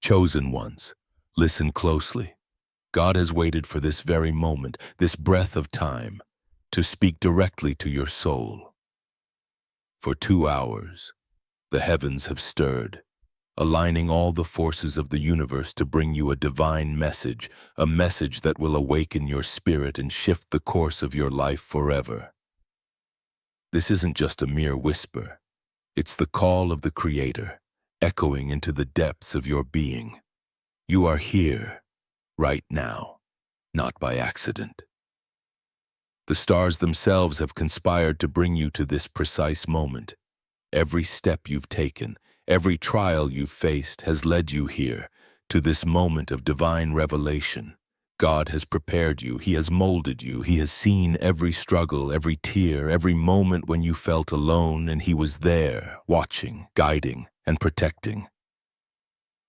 Chosen ones, listen closely. God has waited for this very moment, this breath of time, to speak directly to your soul. For 2 hours, the heavens have stirred, aligning all the forces of the universe to bring you a divine message, a message that will awaken your spirit and shift the course of your life forever. This isn't just a mere whisper. It's the call of the Creator, echoing into the depths of your being. You are here, right now, not by accident. The stars themselves have conspired to bring you to this precise moment. Every step you've taken, every trial you've faced has led you here, to this moment of divine revelation. God has prepared you, He has molded you, He has seen every struggle, every tear, every moment when you felt alone, and He was there, watching, guiding, and protecting.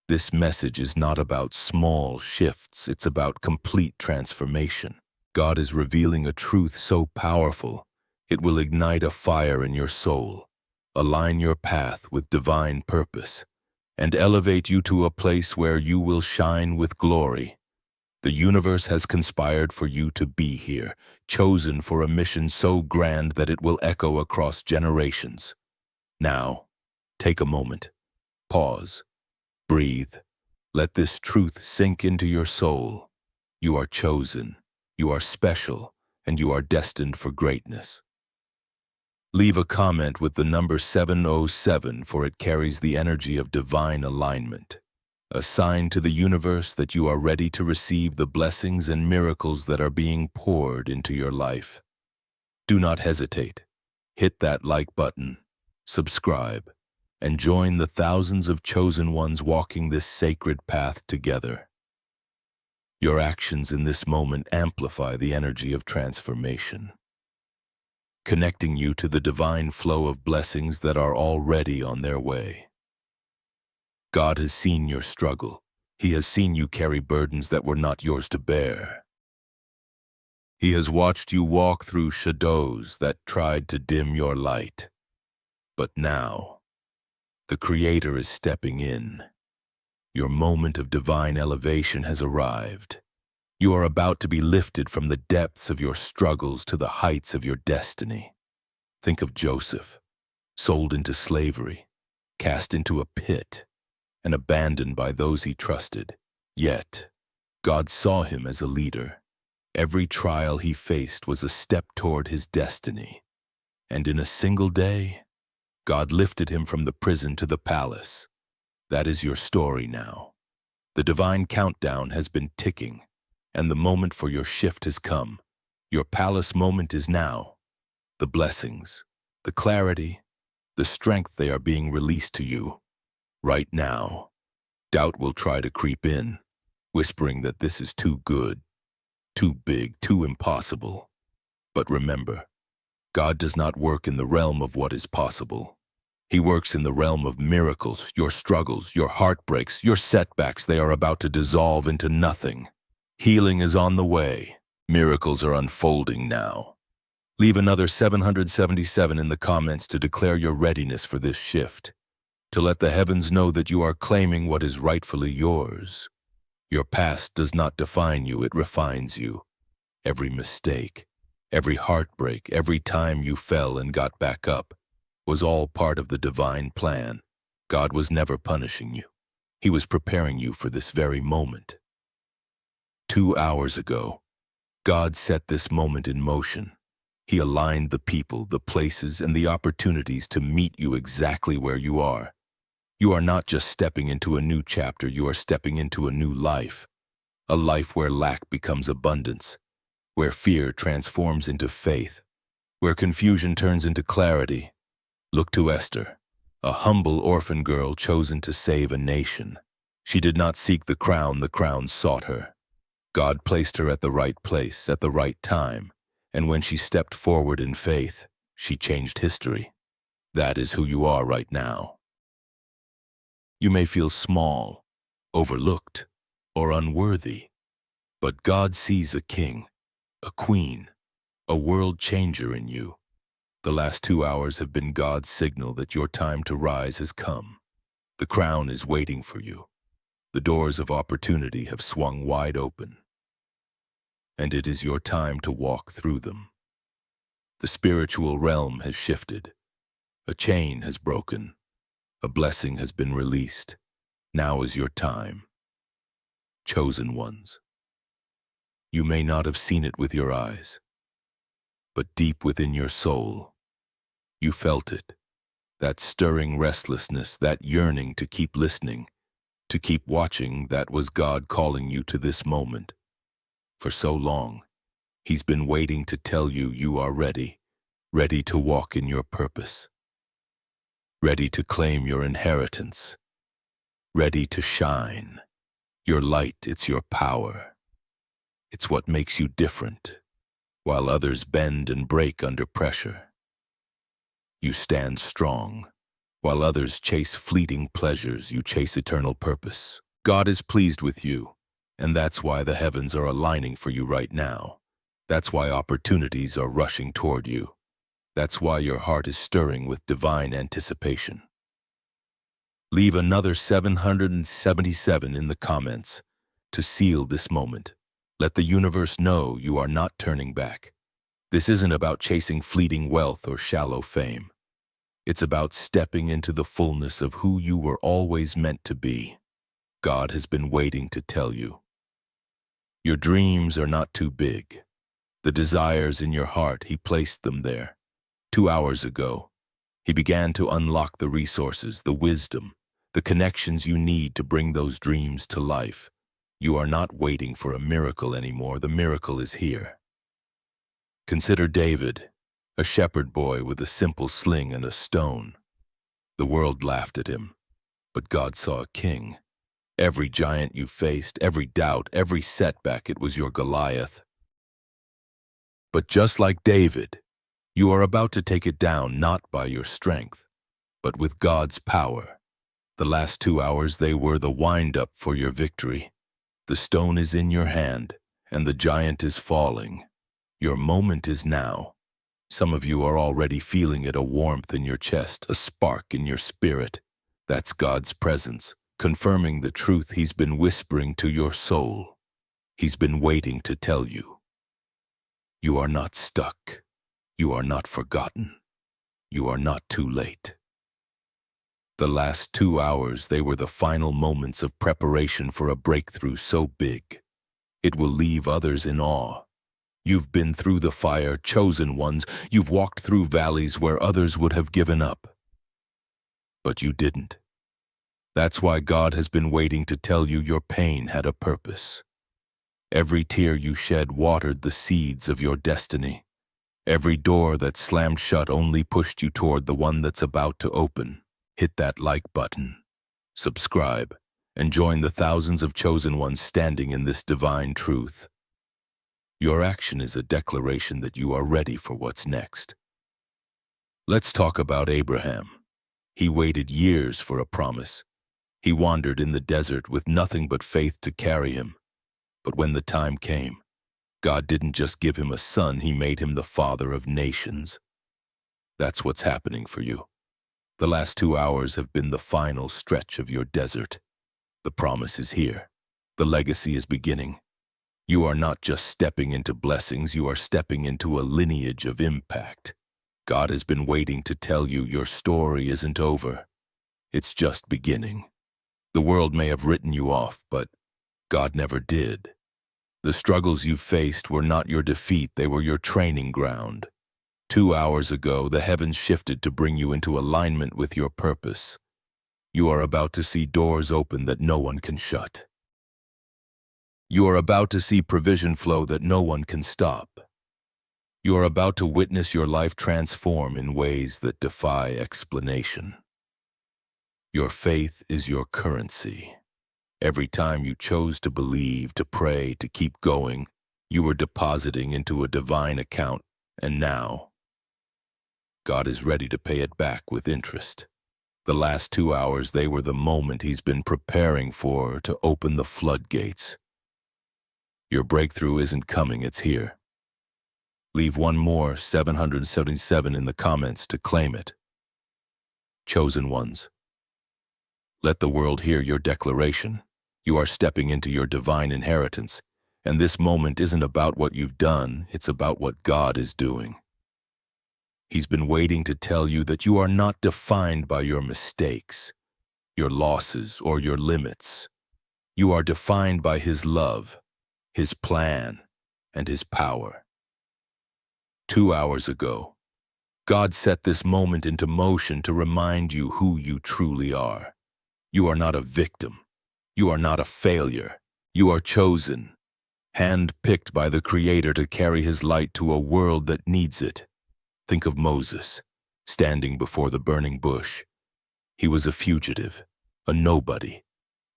This message is not about small shifts, it's about complete transformation. God is revealing a truth so powerful, it will ignite a fire in your soul, align your path with divine purpose, and elevate you to a place where you will shine with glory. The universe has conspired for you to be here, chosen for a mission so grand that it will echo across generations. Now, take a moment, pause, breathe. Let this truth sink into your soul. You are chosen, you are special, and you are destined for greatness. Leave a comment with the number 707, for it carries the energy of divine alignment, a sign to the universe that you are ready to receive the blessings and miracles that are being poured into your life. Do not hesitate. Hit that like button, subscribe, and join the thousands of chosen ones walking this sacred path together. Your actions in this moment amplify the energy of transformation, connecting you to the divine flow of blessings that are already on their way. God has seen your struggle. He has seen you carry burdens that were not yours to bear. He has watched you walk through shadows that tried to dim your light. But now, the Creator is stepping in. Your moment of divine elevation has arrived. You are about to be lifted from the depths of your struggles to the heights of your destiny. Think of Joseph, sold into slavery, cast into a pit, and abandoned by those he trusted. Yet, God saw him as a leader. Every trial he faced was a step toward his destiny. And in a single day, God lifted him from the prison to the palace. That is your story now. The divine countdown has been ticking, and the moment for your shift has come. Your palace moment is now. The blessings, the clarity, the strength, they are being released to you. Right now, doubt will try to creep in, whispering that this is too good, too big, too impossible. But remember, God does not work in the realm of what is possible. He works in the realm of miracles. Your struggles, your heartbreaks, your setbacks, they are about to dissolve into nothing. Healing is on the way. Miracles are unfolding now. Leave another 777 in the comments to declare your readiness for this shift, to let the heavens know that you are claiming what is rightfully yours. Your past does not define you, it refines you. Every mistake, every heartbreak, every time you fell and got back up, was all part of the divine plan. God was never punishing you. He was preparing you for this very moment. 2 hours ago, God set this moment in motion. He aligned the people, the places, and the opportunities to meet you exactly where you are. You are not just stepping into a new chapter, you are stepping into a new life. A life where lack becomes abundance, where fear transforms into faith, where confusion turns into clarity. Look to Esther, a humble orphan girl chosen to save a nation. She did not seek the crown sought her. God placed her at the right place, at the right time, and when she stepped forward in faith, she changed history. That is who you are right now. You may feel small, overlooked, or unworthy, but God sees a king, a queen, a world changer in you. The last 2 hours have been God's signal that your time to rise has come. The crown is waiting for you. The doors of opportunity have swung wide open, and it is your time to walk through them. The spiritual realm has shifted. A chain has broken. A blessing has been released. Now is your time. Chosen ones. You may not have seen it with your eyes, but deep within your soul, you felt it. That stirring restlessness, that yearning to keep listening, to keep watching, that was God calling you to this moment. For so long, He's been waiting to tell you you are ready, ready to walk in your purpose, ready to claim your inheritance, ready to shine. Your light, it's your power. It's what makes you different. While others bend and break under pressure, you stand strong. While others chase fleeting pleasures, you chase eternal purpose. God is pleased with you, and that's why the heavens are aligning for you right now. That's why opportunities are rushing toward you. That's why your heart is stirring with divine anticipation. Leave another 777 in the comments to seal this moment. Let the universe know you are not turning back. This isn't about chasing fleeting wealth or shallow fame. It's about stepping into the fullness of who you were always meant to be. God has been waiting to tell you. Your dreams are not too big. The desires in your heart, He placed them there. 2 hours ago, He began to unlock the resources, the wisdom, the connections you need to bring those dreams to life. You are not waiting for a miracle anymore. The miracle is here. Consider David, a shepherd boy with a simple sling and a stone. The world laughed at him, but God saw a king. Every giant you faced, every doubt, every setback, it was your Goliath. But just like David, you are about to take it down not by your strength, but with God's power. The last 2 hours, they were the wind-up for your victory. The stone is in your hand, and the giant is falling. Your moment is now. Some of you are already feeling it, a warmth in your chest, a spark in your spirit. That's God's presence, confirming the truth He's been whispering to your soul. He's been waiting to tell you. You are not stuck. You are not forgotten. You are not too late. The last 2 hours, they were the final moments of preparation for a breakthrough so big, it will leave others in awe. You've been through the fire, chosen ones. You've walked through valleys where others would have given up. But you didn't. That's why God has been waiting to tell you your pain had a purpose. Every tear you shed watered the seeds of your destiny. Every door that slammed shut only pushed you toward the one that's about to open. Hit that like button, subscribe, and join the thousands of chosen ones standing in this divine truth. Your action is a declaration that you are ready for what's next. Let's talk about Abraham. He waited years for a promise. He wandered in the desert with nothing but faith to carry him. But when the time came, God didn't just give him a son, He made him the father of nations. That's what's happening for you. The last 2 hours have been the final stretch of your desert. The promise is here. The legacy is beginning. You are not just stepping into blessings, you are stepping into a lineage of impact. God has been waiting to tell you your story isn't over. It's just beginning. The world may have written you off, but God never did. The struggles you faced were not your defeat, they were your training ground. 2 hours ago, the heavens shifted to bring you into alignment with your purpose. You are about to see doors open that no one can shut. You are about to see provision flow that no one can stop. You are about to witness your life transform in ways that defy explanation. Your faith is your currency. Every time you chose to believe, to pray, to keep going, you were depositing into a divine account, and now, God is ready to pay it back with interest. The last 2 hours, they were the moment He's been preparing for to open the floodgates. Your breakthrough isn't coming, it's here. Leave one more 777 in the comments to claim it. Chosen ones, let the world hear your declaration. You are stepping into your divine inheritance, and this moment isn't about what you've done, it's about what God is doing. He's been waiting to tell you that you are not defined by your mistakes, your losses, or your limits. You are defined by His love, His plan, and His power. 2 hours ago, God set this moment into motion to remind you who you truly are. You are not a victim. You are not a failure. You are chosen, hand-picked by the Creator to carry His light to a world that needs it. Think of Moses, standing before the burning bush. He was a fugitive, a nobody,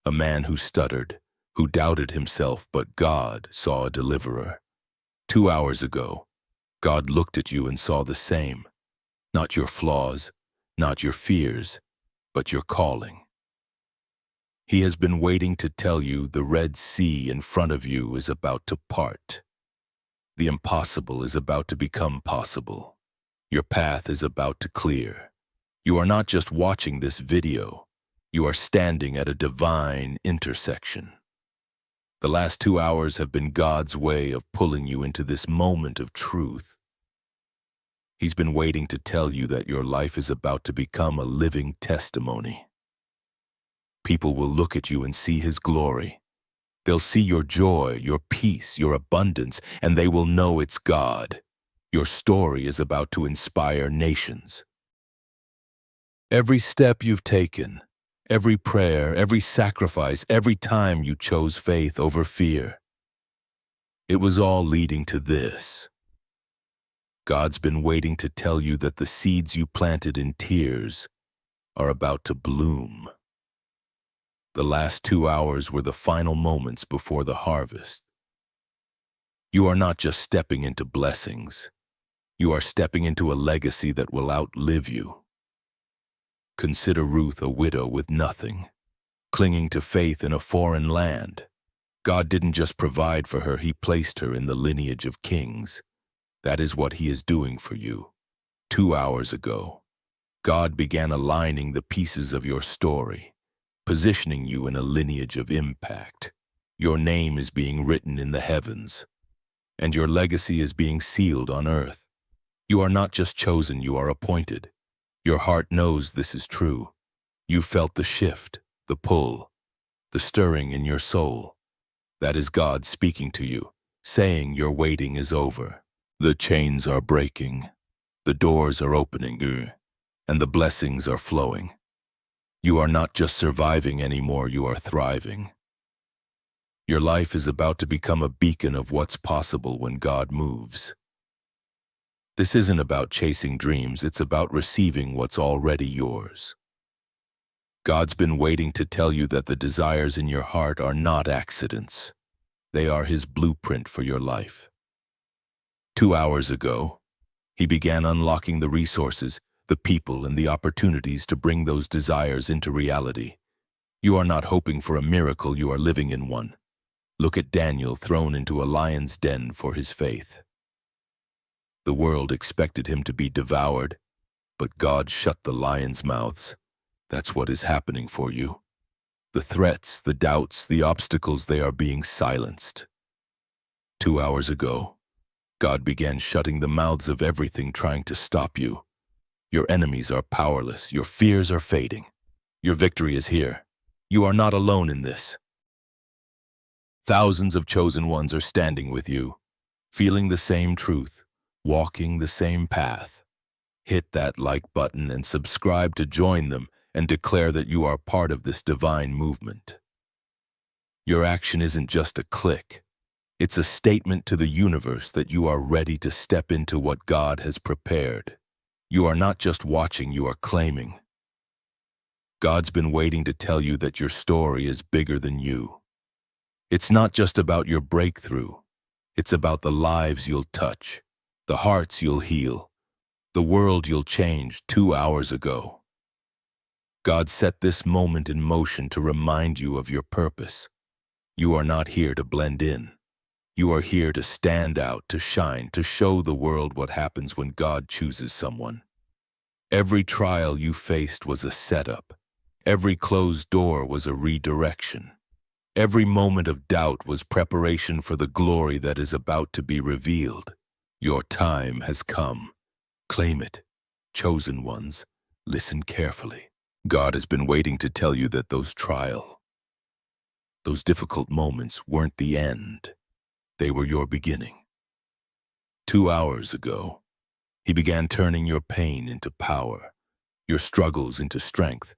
a man who stuttered, who doubted himself, but God saw a deliverer. 2 hours ago, God looked at you and saw the same. Not your flaws, not your fears, but your calling. He has been waiting to tell you the Red Sea in front of you is about to part. The impossible is about to become possible. Your path is about to clear. You are not just watching this video. You are standing at a divine intersection. The last 2 hours have been God's way of pulling you into this moment of truth. He's been waiting to tell you that your life is about to become a living testimony. People will look at you and see His glory. They'll see your joy, your peace, your abundance, and they will know it's God. Your story is about to inspire nations. Every step you've taken, every prayer, every sacrifice, every time you chose faith over fear, it was all leading to this. God's been waiting to tell you that the seeds you planted in tears are about to bloom. The last 2 hours were the final moments before the harvest. You are not just stepping into blessings. You are stepping into a legacy that will outlive you. Consider Ruth a widow with nothing, clinging to faith in a foreign land. God didn't just provide for her, He placed her in the lineage of kings. That is what He is doing for you. 2 hours ago, God began aligning the pieces of your story, positioning you in a lineage of impact. Your name is being written in the heavens, and your legacy is being sealed on earth. You are not just chosen, you are appointed. Your heart knows this is true. You felt the shift, the pull, the stirring in your soul. That is God speaking to you, saying your waiting is over. The chains are breaking, the doors are opening, and the blessings are flowing. You are not just surviving anymore, you are thriving. Your life is about to become a beacon of what's possible when God moves. This isn't about chasing dreams, it's about receiving what's already yours. God's been waiting to tell you that the desires in your heart are not accidents. They are His blueprint for your life. 2 hours ago, He began unlocking the resources, the people, and the opportunities to bring those desires into reality. You are not hoping for a miracle, you are living in one. Look at Daniel thrown into a lion's den for his faith. The world expected him to be devoured, but God shut the lions' mouths. That's what is happening for you. The threats, the doubts, the obstacles, they are being silenced. 2 hours ago, God began shutting the mouths of everything trying to stop you. Your enemies are powerless. Your fears are fading. Your victory is here. You are not alone in this. Thousands of chosen ones are standing with you, feeling the same truth, walking the same path. Hit that like button and subscribe to join them and declare that you are part of this divine movement. Your action isn't just a click. It's a statement to the universe that you are ready to step into what God has prepared. You are not just watching, you are claiming. God's been waiting to tell you that your story is bigger than you. It's not just about your breakthrough. It's about the lives you'll touch, the hearts you'll heal, the world you'll change. 2 hours ago, God set this moment in motion to remind you of your purpose. You are not here to blend in. You are here to stand out, to shine, to show the world what happens when God chooses someone. Every trial you faced was a setup. Every closed door was a redirection. Every moment of doubt was preparation for the glory that is about to be revealed. Your time has come. Claim it. Chosen ones, listen carefully. God has been waiting to tell you that those difficult moments weren't the end. They were your beginning. 2 hours ago, He began turning your pain into power, your struggles into strength.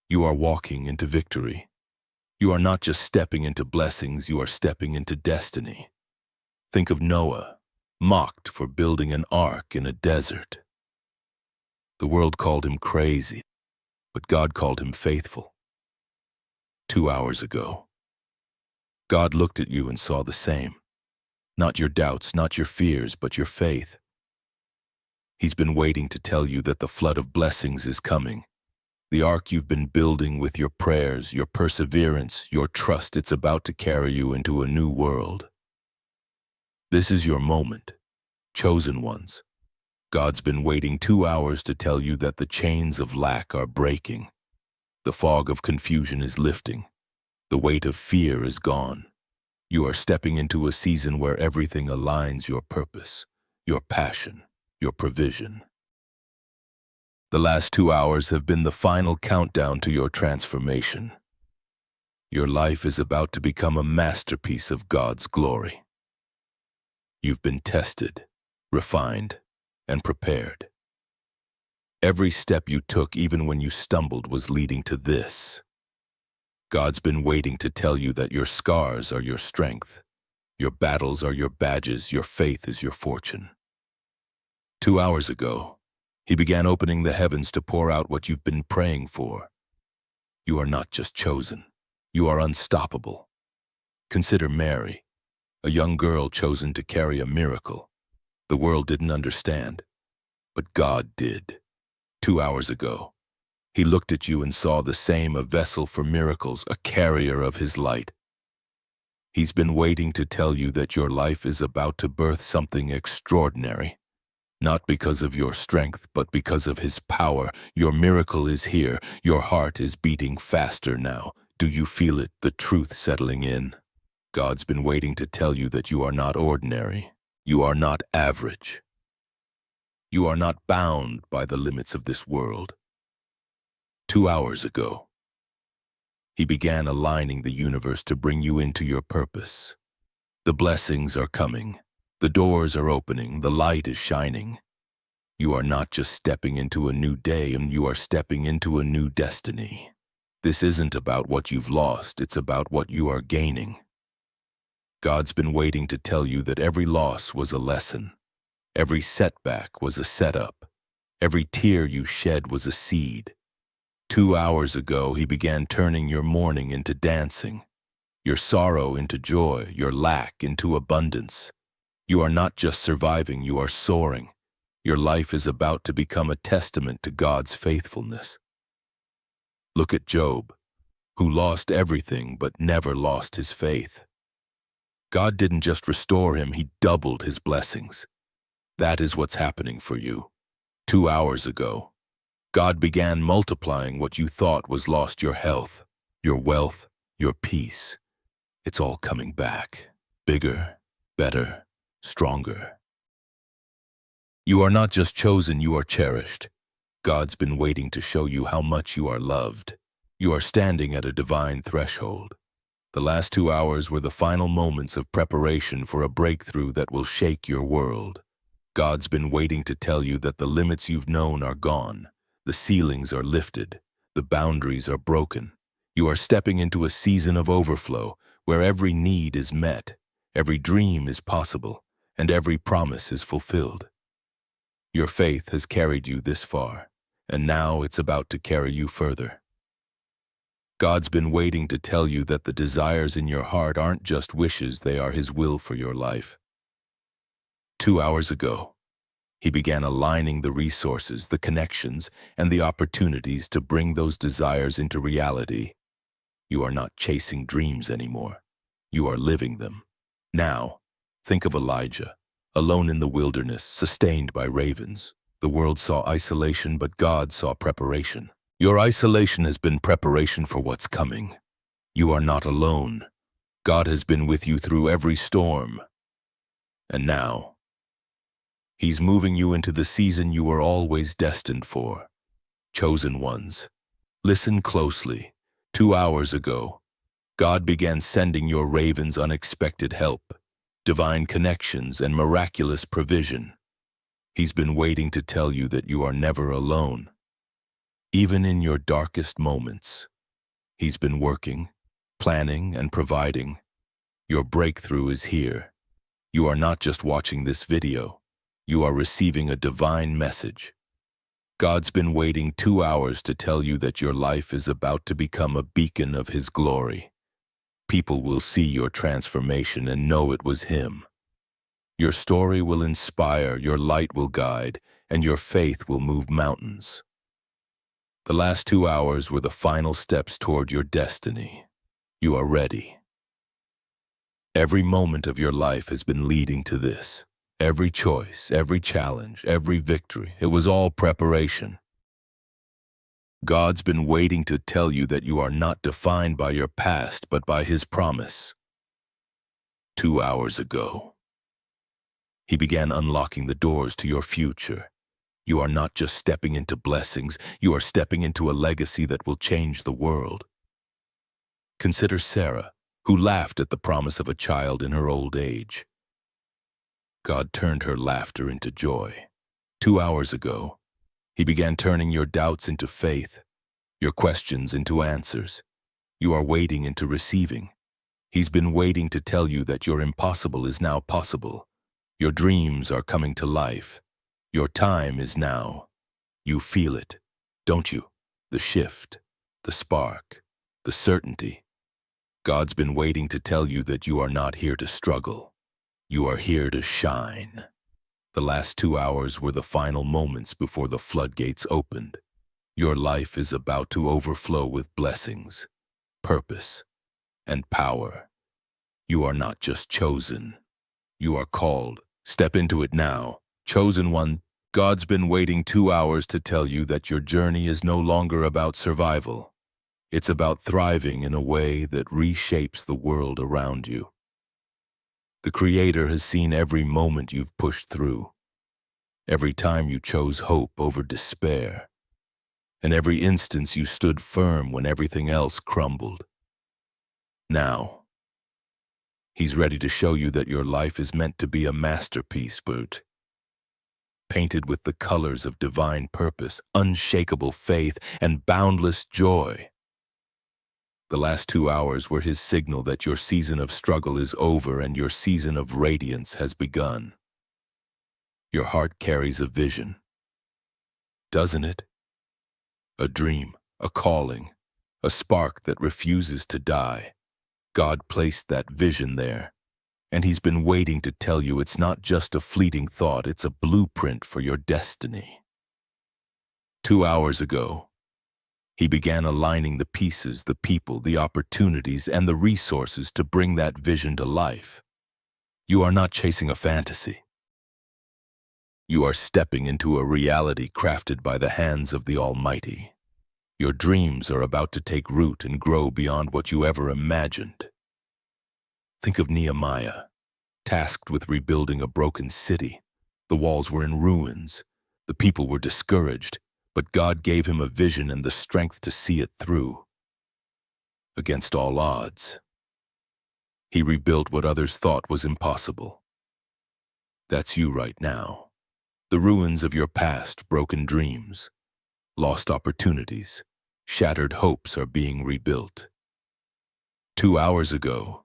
You are walking into victory. You are not just stepping into blessings, you are stepping into destiny. Think of Noah, mocked for building an ark in a desert. The world called him crazy, but God called him faithful. 2 hours ago, God looked at you and saw the same. Not your doubts, not your fears, but your faith. He's been waiting to tell you that the flood of blessings is coming. The ark you've been building with your prayers, your perseverance, your trust, it's about to carry you into a new world. This is your moment, chosen ones. God's been waiting 2 hours to tell you that the chains of lack are breaking. The fog of confusion is lifting. The weight of fear is gone. You are stepping into a season where everything aligns: your purpose, your passion, your provision. The last 2 hours have been the final countdown to your transformation. Your life is about to become a masterpiece of God's glory. You've been tested, refined, and prepared. Every step you took, even when you stumbled, was leading to this. God's been waiting to tell you that your scars are your strength, your battles are your badges, your faith is your fortune. 2 hours ago, He began opening the heavens to pour out what you've been praying for. You are not just chosen, you are unstoppable. Consider Mary, a young girl chosen to carry a miracle. The world didn't understand, but God did. 2 hours ago, He looked at you and saw the same: a vessel for miracles, a carrier of His light. He's been waiting to tell you that your life is about to birth something extraordinary. Not because of your strength, but because of His power. Your miracle is here. Your heart is beating faster now. Do you feel it, the truth settling in? God's been waiting to tell you that you are not ordinary. You are not average. You are not bound by the limits of this world. 2 hours ago, He began aligning the universe to bring you into your purpose. The blessings are coming. The doors are opening. The light is shining. You are not just stepping into a new day, and you are stepping into a new destiny. This isn't about what you've lost. It's about what you are gaining. God's been waiting to tell you that every loss was a lesson. Every setback was a setup. Every tear you shed was a seed. 2 hours ago, He began turning your mourning into dancing, your sorrow into joy, your lack into abundance. You are not just surviving, you are soaring. Your life is about to become a testament to God's faithfulness. Look at Job, who lost everything but never lost his faith. God didn't just restore him, He doubled his blessings. That is what's happening for you. 2 hours ago, God began multiplying what you thought was lost: your health, your wealth, your peace. It's all coming back. Bigger, better, stronger. You are not just chosen, you are cherished. God's been waiting to show you how much you are loved. You are standing at a divine threshold. The last 2 hours were the final moments of preparation for a breakthrough that will shake your world. God's been waiting to tell you that the limits you've known are gone. The ceilings are lifted. The boundaries are broken. You are stepping into a season of overflow where every need is met, every dream is possible, and every promise is fulfilled. Your faith has carried you this far, and now it's about to carry you further. God's been waiting to tell you that the desires in your heart aren't just wishes, they are His will for your life. 2 hours ago, He began aligning the resources, the connections, and the opportunities to bring those desires into reality. You are not chasing dreams anymore. You are living them. Now, think of Elijah, alone in the wilderness, sustained by ravens. The world saw isolation, but God saw preparation. Your isolation has been preparation for what's coming. You are not alone. God has been with you through every storm. And now, He's moving you into the season you were always destined for. Chosen ones, listen closely. 2 hours ago, God began sending your ravens unexpected help, divine connections, and miraculous provision. He's been waiting to tell you that you are never alone. Even in your darkest moments, He's been working, planning, and providing. Your breakthrough is here. You are not just watching this video. You are receiving a divine message. God's been waiting 2 hours to tell you that your life is about to become a beacon of His glory. People will see your transformation and know it was Him. Your story will inspire, your light will guide, and your faith will move mountains. The last 2 hours were the final steps toward your destiny. You are ready. Every moment of your life has been leading to this. Every choice, every challenge, every victory, it was all preparation. God's been waiting to tell you that you are not defined by your past, but by His promise. 2 hours ago, He began unlocking the doors to your future. You are not just stepping into blessings, you are stepping into a legacy that will change the world. Consider Sarah, who laughed at the promise of a child in her old age. God turned her laughter into joy. 2 hours ago, He began turning your doubts into faith, your questions into answers. You are waiting into receiving. He's been waiting to tell you that your impossible is now possible. Your dreams are coming to life. Your time is now. You feel it, don't you? The shift, the spark, the certainty. God's been waiting to tell you that you are not here to struggle. You are here to shine. The last 2 hours were the final moments before the floodgates opened. Your life is about to overflow with blessings, purpose, and power. You are not just chosen. You are called. Step into it now. Chosen one, God's been waiting 2 hours to tell you that your journey is no longer about survival. It's about thriving in a way that reshapes the world around you. The Creator has seen every moment you've pushed through, every time you chose hope over despair, and every instance you stood firm when everything else crumbled. Now, He's ready to show you that your life is meant to be a masterpiece, painted with the colors of divine purpose, unshakable faith, and boundless joy. The last 2 hours were His signal that your season of struggle is over and your season of radiance has begun. Your heart carries a vision, doesn't it? A dream, a calling, a spark that refuses to die. God placed that vision there, and He's been waiting to tell you it's not just a fleeting thought, it's a blueprint for your destiny. 2 hours ago, He began aligning the pieces, the people, the opportunities, and the resources to bring that vision to life. You are not chasing a fantasy. You are stepping into a reality crafted by the hands of the Almighty. Your dreams are about to take root and grow beyond what you ever imagined. Think of Nehemiah, tasked with rebuilding a broken city. The walls were in ruins. The people were discouraged, but God gave him a vision and the strength to see it through. Against all odds, he rebuilt what others thought was impossible. That's you right now. The ruins of your past, broken dreams, lost opportunities, shattered hopes are being rebuilt. 2 hours ago,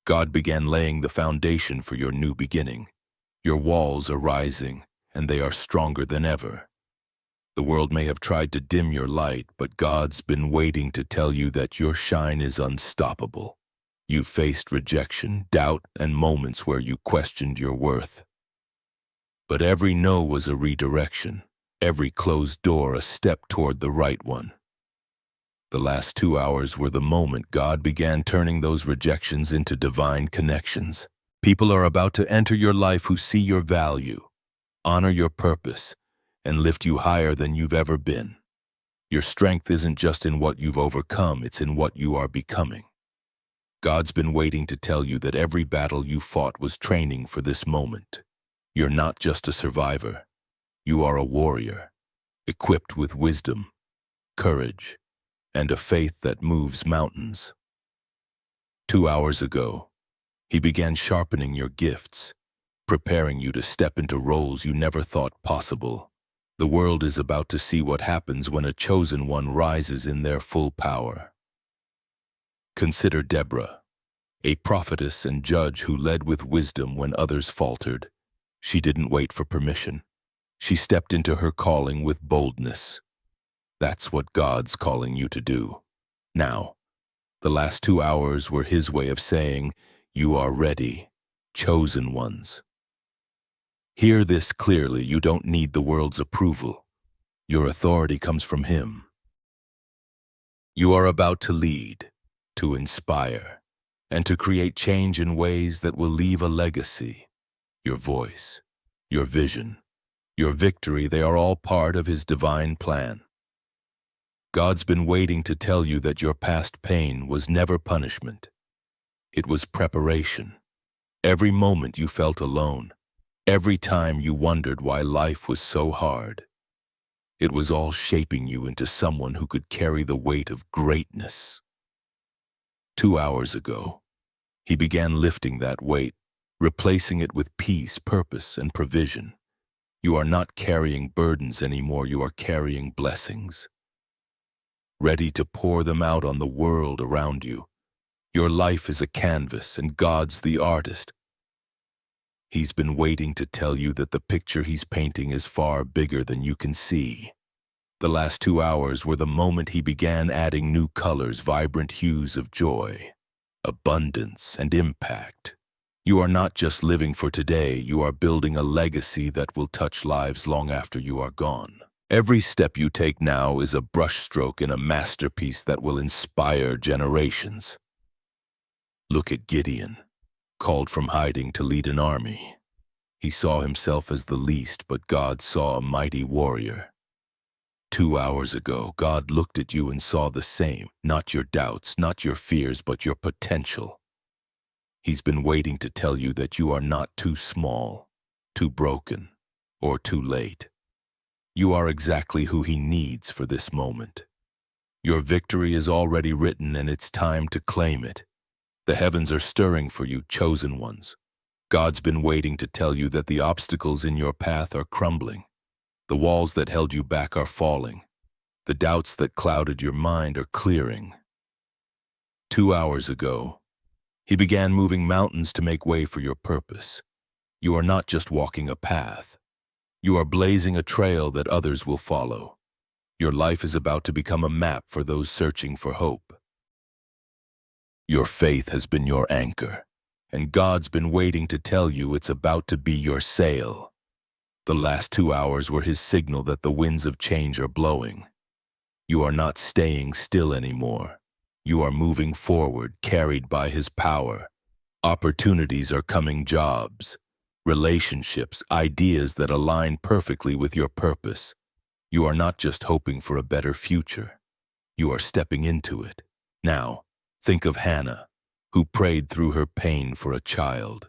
God began laying the foundation for your new beginning. Your walls are rising, and they are stronger than ever. The world may have tried to dim your light, but God's been waiting to tell you that your shine is unstoppable. You faced rejection, doubt, and moments where you questioned your worth. But every no was a redirection, every closed door a step toward the right one. The last 2 hours were the moment God began turning those rejections into divine connections. People are about to enter your life who see your value, honor your purpose, and lift you higher than you've ever been. Your strength isn't just in what you've overcome, it's in what you are becoming. God's been waiting to tell you that every battle you fought was training for this moment. You're not just a survivor. You are a warrior, equipped with wisdom, courage, and a faith that moves mountains. 2 hours ago, he began sharpening your gifts, preparing you to step into roles you never thought possible. The world is about to see what happens when a chosen one rises in their full power. Consider Deborah, a prophetess and judge who led with wisdom when others faltered. She didn't wait for permission. She stepped into her calling with boldness. That's what God's calling you to do. Now, the last 2 hours were his way of saying, you are ready, chosen ones. Hear this clearly, you don't need the world's approval. Your authority comes from him. You are about to lead, to inspire, and to create change in ways that will leave a legacy. Your voice, your vision, your victory, they are all part of his divine plan. God's been waiting to tell you that your past pain was never punishment. It was preparation. Every moment you felt alone, every time you wondered why life was so hard, it was all shaping you into someone who could carry the weight of greatness. 2 hours ago, he began lifting that weight, replacing it with peace, purpose, and provision. You are not carrying burdens anymore, you are carrying blessings, ready to pour them out on the world around you. Your life is a canvas, and God's the artist. He's been waiting to tell you that the picture he's painting is far bigger than you can see. The last 2 hours were the moment he began adding new colors, vibrant hues of joy, abundance, and impact. You are not just living for today, you are building a legacy that will touch lives long after you are gone. Every step you take now is a brushstroke in a masterpiece that will inspire generations. Look at Gideon, called from hiding to lead an army. He saw himself as the least, but God saw a mighty warrior. 2 hours ago, God looked at you and saw the same, not your doubts, not your fears, but your potential. He's been waiting to tell you that you are not too small, too broken, or too late. You are exactly who he needs for this moment. Your victory is already written, and it's time to claim it. The heavens are stirring for you, chosen ones. God's been waiting to tell you that the obstacles in your path are crumbling. The walls that held you back are falling. The doubts that clouded your mind are clearing. 2 hours ago, he began moving mountains to make way for your purpose. You are not just walking a path. You are blazing a trail that others will follow. Your life is about to become a map for those searching for hope. Your faith has been your anchor, and God's been waiting to tell you it's about to be your sail. The last 2 hours were his signal that the winds of change are blowing. You are not staying still anymore. You are moving forward, carried by his power. Opportunities are coming, jobs, relationships, ideas that align perfectly with your purpose. You are not just hoping for a better future. You are stepping into it. Now, think of Hannah, who prayed through her pain for a child.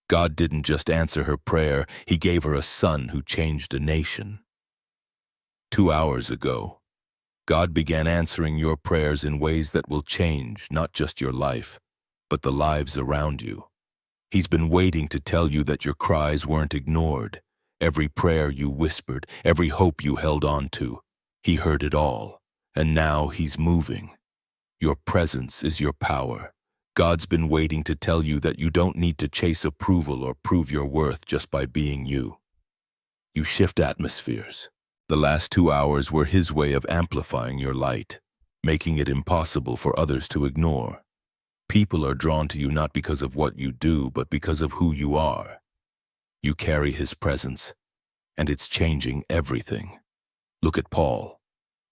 God didn't just answer her prayer, he gave her a son who changed a nation. 2 hours ago, God began answering your prayers in ways that will change not just your life, but the lives around you. He's been waiting to tell you that your cries weren't ignored. Every prayer you whispered, every hope you held on to, he heard it all, and now he's moving. Your presence is your power. God's been waiting to tell you that you don't need to chase approval or prove your worth just by being you. You shift atmospheres. The last 2 hours were his way of amplifying your light, making it impossible for others to ignore. People are drawn to you not because of what you do, but because of who you are. You carry his presence, and it's changing everything. Look at Paul,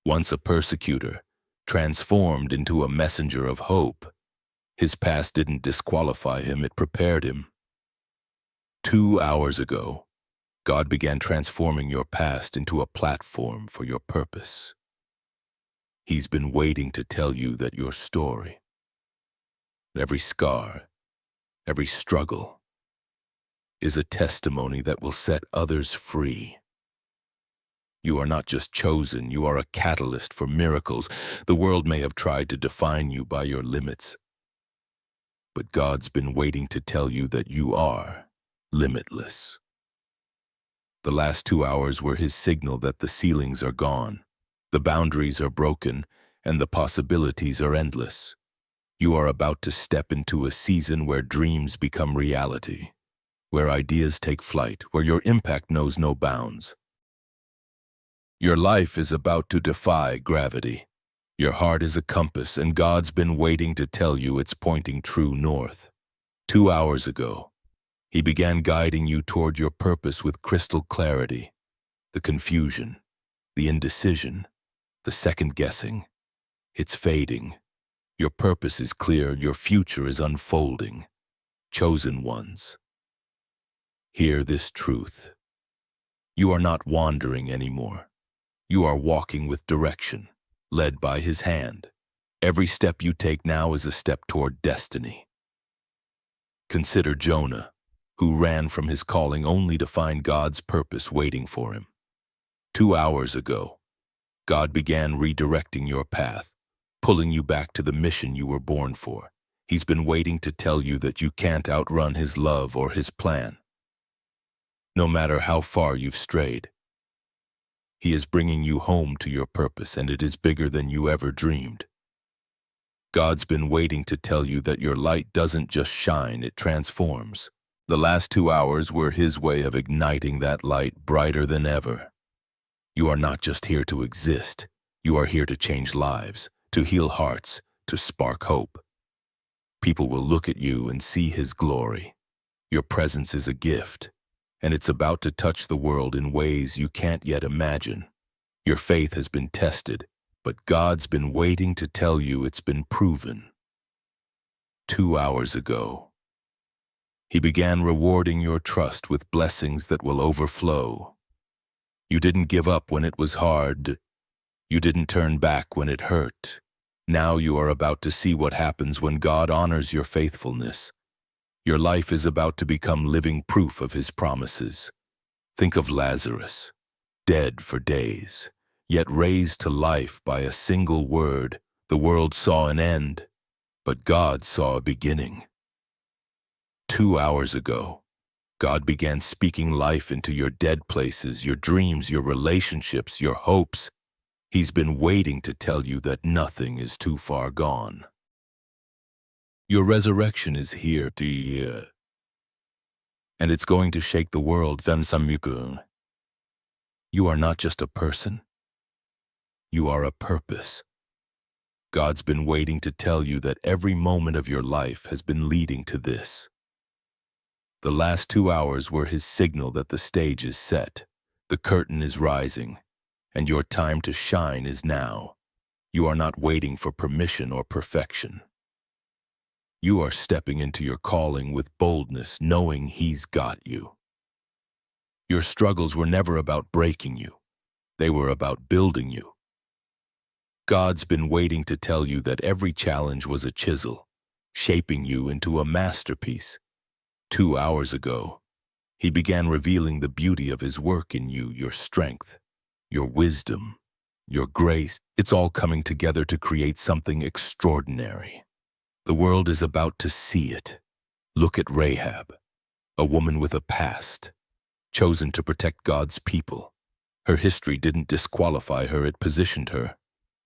once a persecutor, transformed into a messenger of hope. His past didn't disqualify him, it prepared him. 2 hours ago, God began transforming your past into a platform for your purpose. He's been waiting to tell you that your story, Every scar, every struggle is a testimony that will set others free. You are not just chosen, you are a catalyst for miracles. The world may have tried to define you by your limits, but God's been waiting to tell you that you are limitless. The last 2 hours were his signal that the ceilings are gone, the boundaries are broken, and the possibilities are endless. You are about to step into a season where dreams become reality, where ideas take flight, where your impact knows no bounds. Your life is about to defy gravity. Your heart is a compass, and God's been waiting to tell you it's pointing true north. 2 hours ago, he began guiding you toward your purpose with crystal clarity. The confusion, the indecision, the second-guessing, it's fading. Your purpose is clear, your future is unfolding. Chosen ones, hear this truth. You are not wandering anymore. You are walking with direction, led by his hand. Every step you take now is a step toward destiny. Consider Jonah, who ran from his calling only to find God's purpose waiting for him. 2 hours ago, God began redirecting your path, pulling you back to the mission you were born for. He's been waiting to tell you that you can't outrun his love or his plan. No matter how far you've strayed, he is bringing you home to your purpose, and it is bigger than you ever dreamed. God's been waiting to tell you that your light doesn't just shine, it transforms. The last 2 hours were his way of igniting that light brighter than ever. You are not just here to exist. You are here to change lives, to heal hearts, to spark hope. People will look at you and see his glory. Your presence is a gift, and it's about to touch the world in ways you can't yet imagine. Your faith has been tested, but God's been waiting to tell you it's been proven. 2 hours ago, he began rewarding your trust with blessings that will overflow. You didn't give up when it was hard. You didn't turn back when it hurt. Now you are about to see what happens when God honors your faithfulness. Your life is about to become living proof of his promises. Think of Lazarus, dead for days, yet raised to life by a single word. The world saw an end, but God saw a beginning. 2 hours ago, God began speaking life into your dead places, your dreams, your relationships, your hopes. He's been waiting to tell you that nothing is too far gone. Your resurrection is here to you, and it's going to shake the world. You are not just a person. You are a purpose. God's been waiting to tell you that every moment of your life has been leading to this. The last 2 hours were his signal that the stage is set, the curtain is rising, and your time to shine is now. You are not waiting for permission or perfection. You are stepping into your calling with boldness, knowing he's got you. Your struggles were never about breaking you. They were about building you. God's been waiting to tell you that every challenge was a chisel, shaping you into a masterpiece. 2 hours ago, he began revealing the beauty of his work in you, your strength, your wisdom, your grace. It's all coming together to create something extraordinary. The world is about to see it. Look at Rahab, a woman with a past, chosen to protect God's people. Her history didn't disqualify her, it positioned her.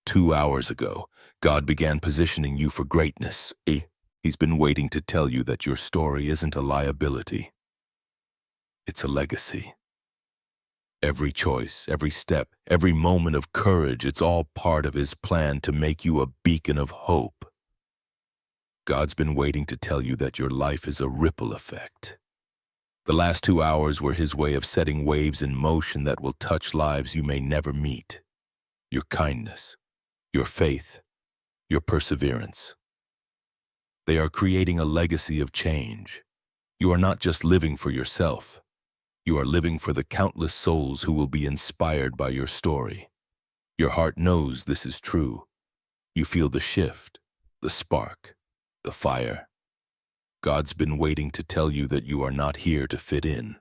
2 hours ago, God began positioning you for greatness. He's been waiting to tell you that your story isn't a liability. It's a legacy. Every choice, every step, every moment of courage, it's all part of his plan to make you a beacon of hope. God's been waiting to tell you that your life is a ripple effect. The last 2 hours were his way of setting waves in motion that will touch lives you may never meet. Your kindness, your faith, your perseverance. They are creating a legacy of change. You are not just living for yourself. You are living for the countless souls who will be inspired by your story. Your heart knows this is true. You feel the shift, the spark, the fire. God's been waiting to tell you that you are not here to fit in.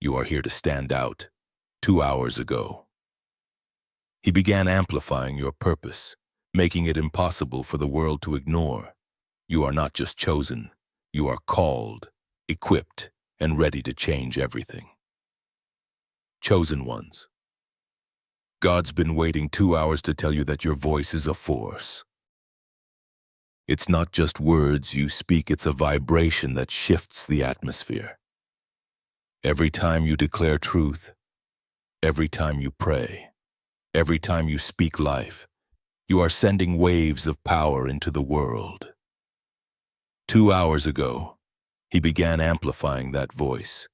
You are here to stand out. 2 hours ago, He began amplifying your purpose, making it impossible for the world to ignore. You are not just chosen, you are called, equipped, and ready to change everything. Chosen ones. God's been waiting 2 hours to tell you that your voice is a force. It's not just words you speak, it's a vibration that shifts the atmosphere. Every time you declare truth, every time you pray, every time you speak life, you are sending waves of power into the world. 2 hours ago, He began amplifying that voice,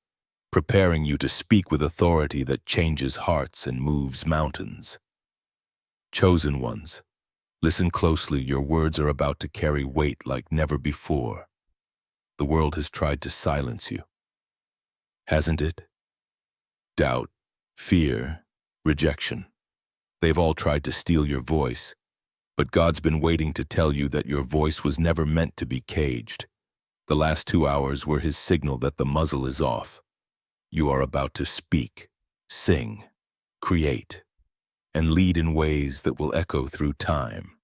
preparing you to speak with authority that changes hearts and moves mountains. Chosen ones, listen closely, your words are about to carry weight like never before. The world has tried to silence you, hasn't it? Doubt, fear, rejection. They've all tried to steal your voice, but God's been waiting to tell you that your voice was never meant to be caged. The last 2 hours were His signal that the muzzle is off. You are about to speak, sing, create, and lead in ways that will echo through time.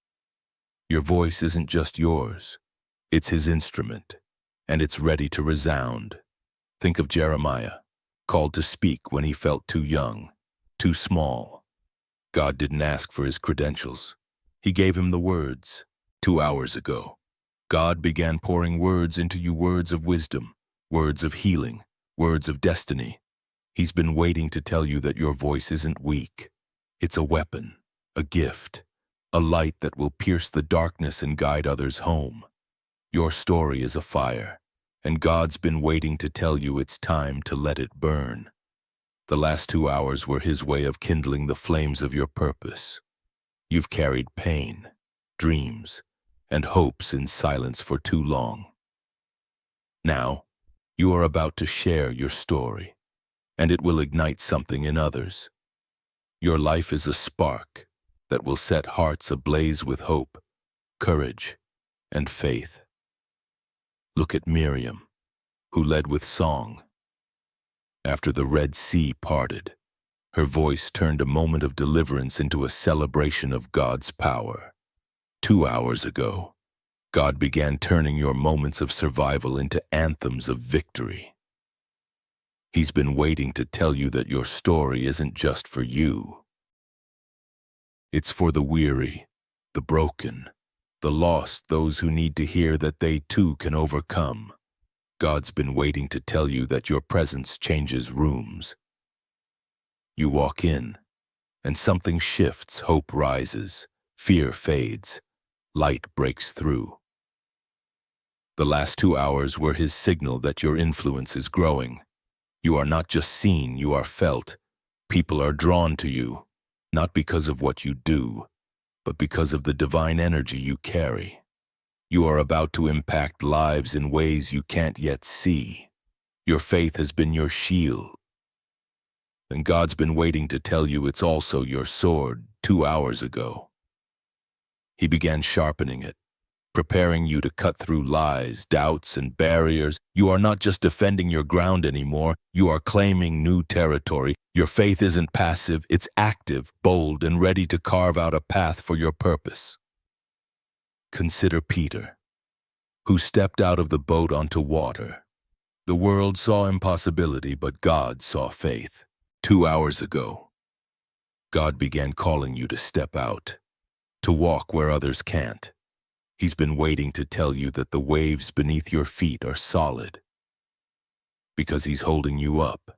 Your voice isn't just yours, it's His instrument, and it's ready to resound. Think of Jeremiah, called to speak when he felt too young, too small. God didn't ask for his credentials. He gave him the words. 2 hours ago, God began pouring words into you, words of wisdom, words of healing, words of destiny. He's been waiting to tell you that your voice isn't weak. It's a weapon, a gift, a light that will pierce the darkness and guide others home. Your story is a fire, and God's been waiting to tell you it's time to let it burn. The last 2 hours were His way of kindling the flames of your purpose. You've carried pain, dreams, and hopes in silence for too long. Now, you are about to share your story, and it will ignite something in others. Your life is a spark that will set hearts ablaze with hope, courage, and faith. Look at Miriam, who led with song. After the Red Sea parted, her voice turned a moment of deliverance into a celebration of God's power. 2 hours ago, God began turning your moments of survival into anthems of victory. He's been waiting to tell you that your story isn't just for you. It's for the weary, the broken, the lost, those who need to hear that they too can overcome. God's been waiting to tell you that your presence changes rooms. You walk in, and something shifts, hope rises, fear fades, light breaks through. The last 2 hours were His signal that your influence is growing. You are not just seen, you are felt. People are drawn to you, not because of what you do, but because of the divine energy you carry. You are about to impact lives in ways you can't yet see. Your faith has been your shield, and God's been waiting to tell you it's also your sword. 2 hours ago, He began sharpening it, preparing you to cut through lies, doubts, and barriers. You are not just defending your ground anymore, you are claiming new territory. Your faith isn't passive, it's active, bold, and ready to carve out a path for your purpose. Consider Peter, who stepped out of the boat onto water. The world saw impossibility, but God saw faith. 2 hours ago, God began calling you to step out, to walk where others can't. He's been waiting to tell you that the waves beneath your feet are solid, because He's holding you up.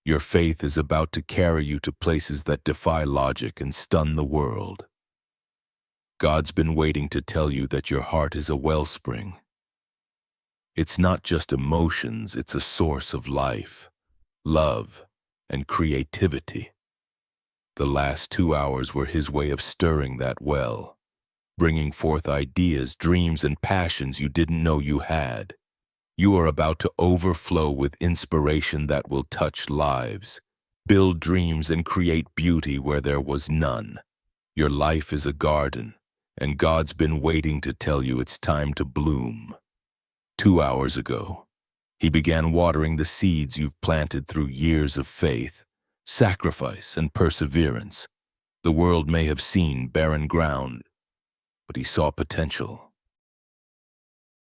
Your faith is about to carry you to places that defy logic and stun the world. God's been waiting to tell you that your heart is a wellspring. It's not just emotions, it's a source of life, love, and creativity. The last 2 hours were His way of stirring that well, bringing forth ideas, dreams, and passions you didn't know you had. You are about to overflow with inspiration that will touch lives, build dreams, and create beauty where there was none. Your life is a garden, and God's been waiting to tell you it's time to bloom. 2 hours ago, He began watering the seeds you've planted through years of faith, sacrifice, and perseverance. The world may have seen barren ground, but He saw potential.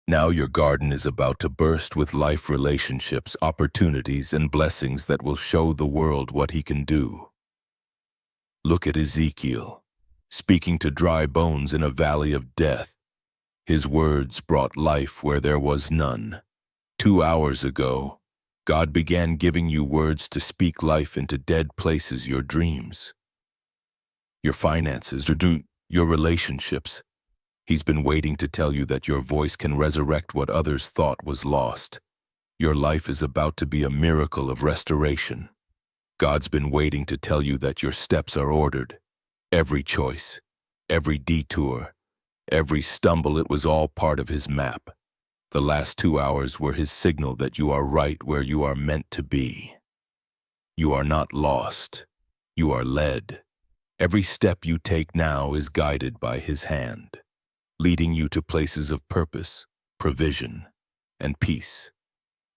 Now your garden is about to burst with life relationships, opportunities, and blessings that will show the world what He can do. Look at Ezekiel, speaking to dry bones in a valley of death. His words brought life where there was none. 2 hours ago, God began giving you words to speak life into dead places, your dreams, your finances, your relationships. He's been waiting to tell you that your voice can resurrect what others thought was lost. Your life is about to be a miracle of restoration. God's been waiting to tell you that your steps are ordered. Every choice, every detour, every stumble, it was all part of His map. The last 2 hours were His signal that you are right where you are meant to be. You are not lost. You are led. Every step you take now is guided by His hand, leading you to places of purpose, provision, and peace.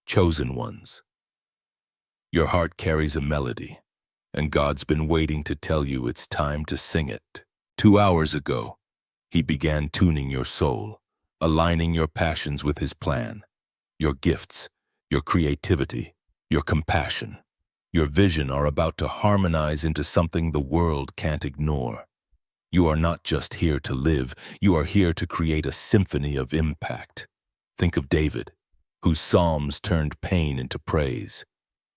Chosen ones. Your heart carries a melody, and God's been waiting to tell you it's time to sing it. 2 hours ago, He began tuning your soul, aligning your passions with His plan. Your gifts, your creativity, your compassion, your vision are about to harmonize into something the world can't ignore. You are not just here to live, you are here to create a symphony of impact. Think of David, whose psalms turned pain into praise.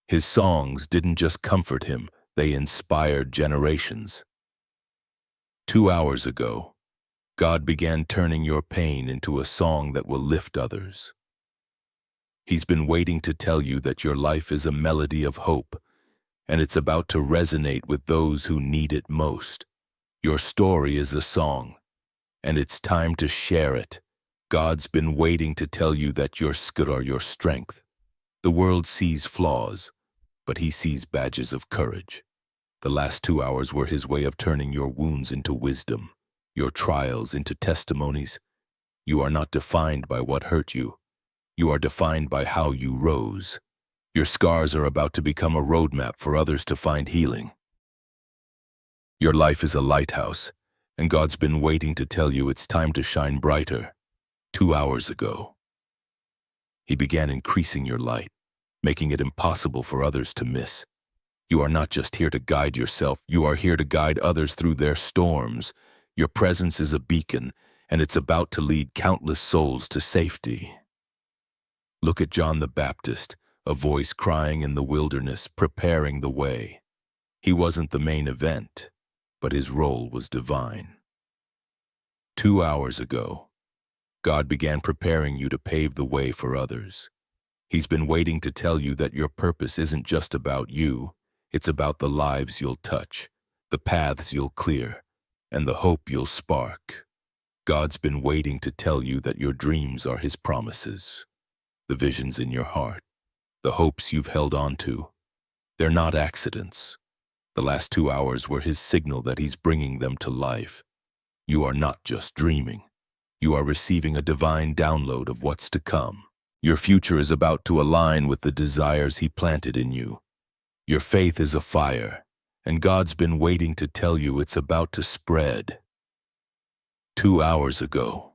His songs didn't just comfort him, they inspired generations. 2 hours ago, God began turning your pain into a song that will lift others. He's been waiting to tell you that your life is a melody of hope, and it's about to resonate with those who need it most. Your story is a song, and it's time to share it. God's been waiting to tell you that your skills are your strength. The world sees flaws, but He sees badges of courage. The last 2 hours were His way of turning your wounds into wisdom, your trials into testimonies. You are not defined by what hurt you. You are defined by how you rose. Your scars are about to become a roadmap for others to find healing. Your life is a lighthouse, and God's been waiting to tell you it's time to shine brighter. 2 hours ago, He began increasing your light, making it impossible for others to miss. You are not just here to guide yourself, you are here to guide others through their storms. Your presence is a beacon, and it's about to lead countless souls to safety. Look at John the Baptist, a voice crying in the wilderness, preparing the way. He wasn't the main event, but his role was divine. 2 hours ago, God began preparing you to pave the way for others. He's been waiting to tell you that your purpose isn't just about you, it's about the lives you'll touch, the paths you'll clear, and the hope you'll spark. God's been waiting to tell you that your dreams are His promises, the visions in your heart, the hopes you've held on to. They're not accidents. The last 2 hours were His signal that He's bringing them to life. You are not just dreaming. You are receiving a divine download of what's to come. Your future is about to align with the desires He planted in you. Your faith is a fire, and God's been waiting to tell you it's about to spread. 2 hours ago,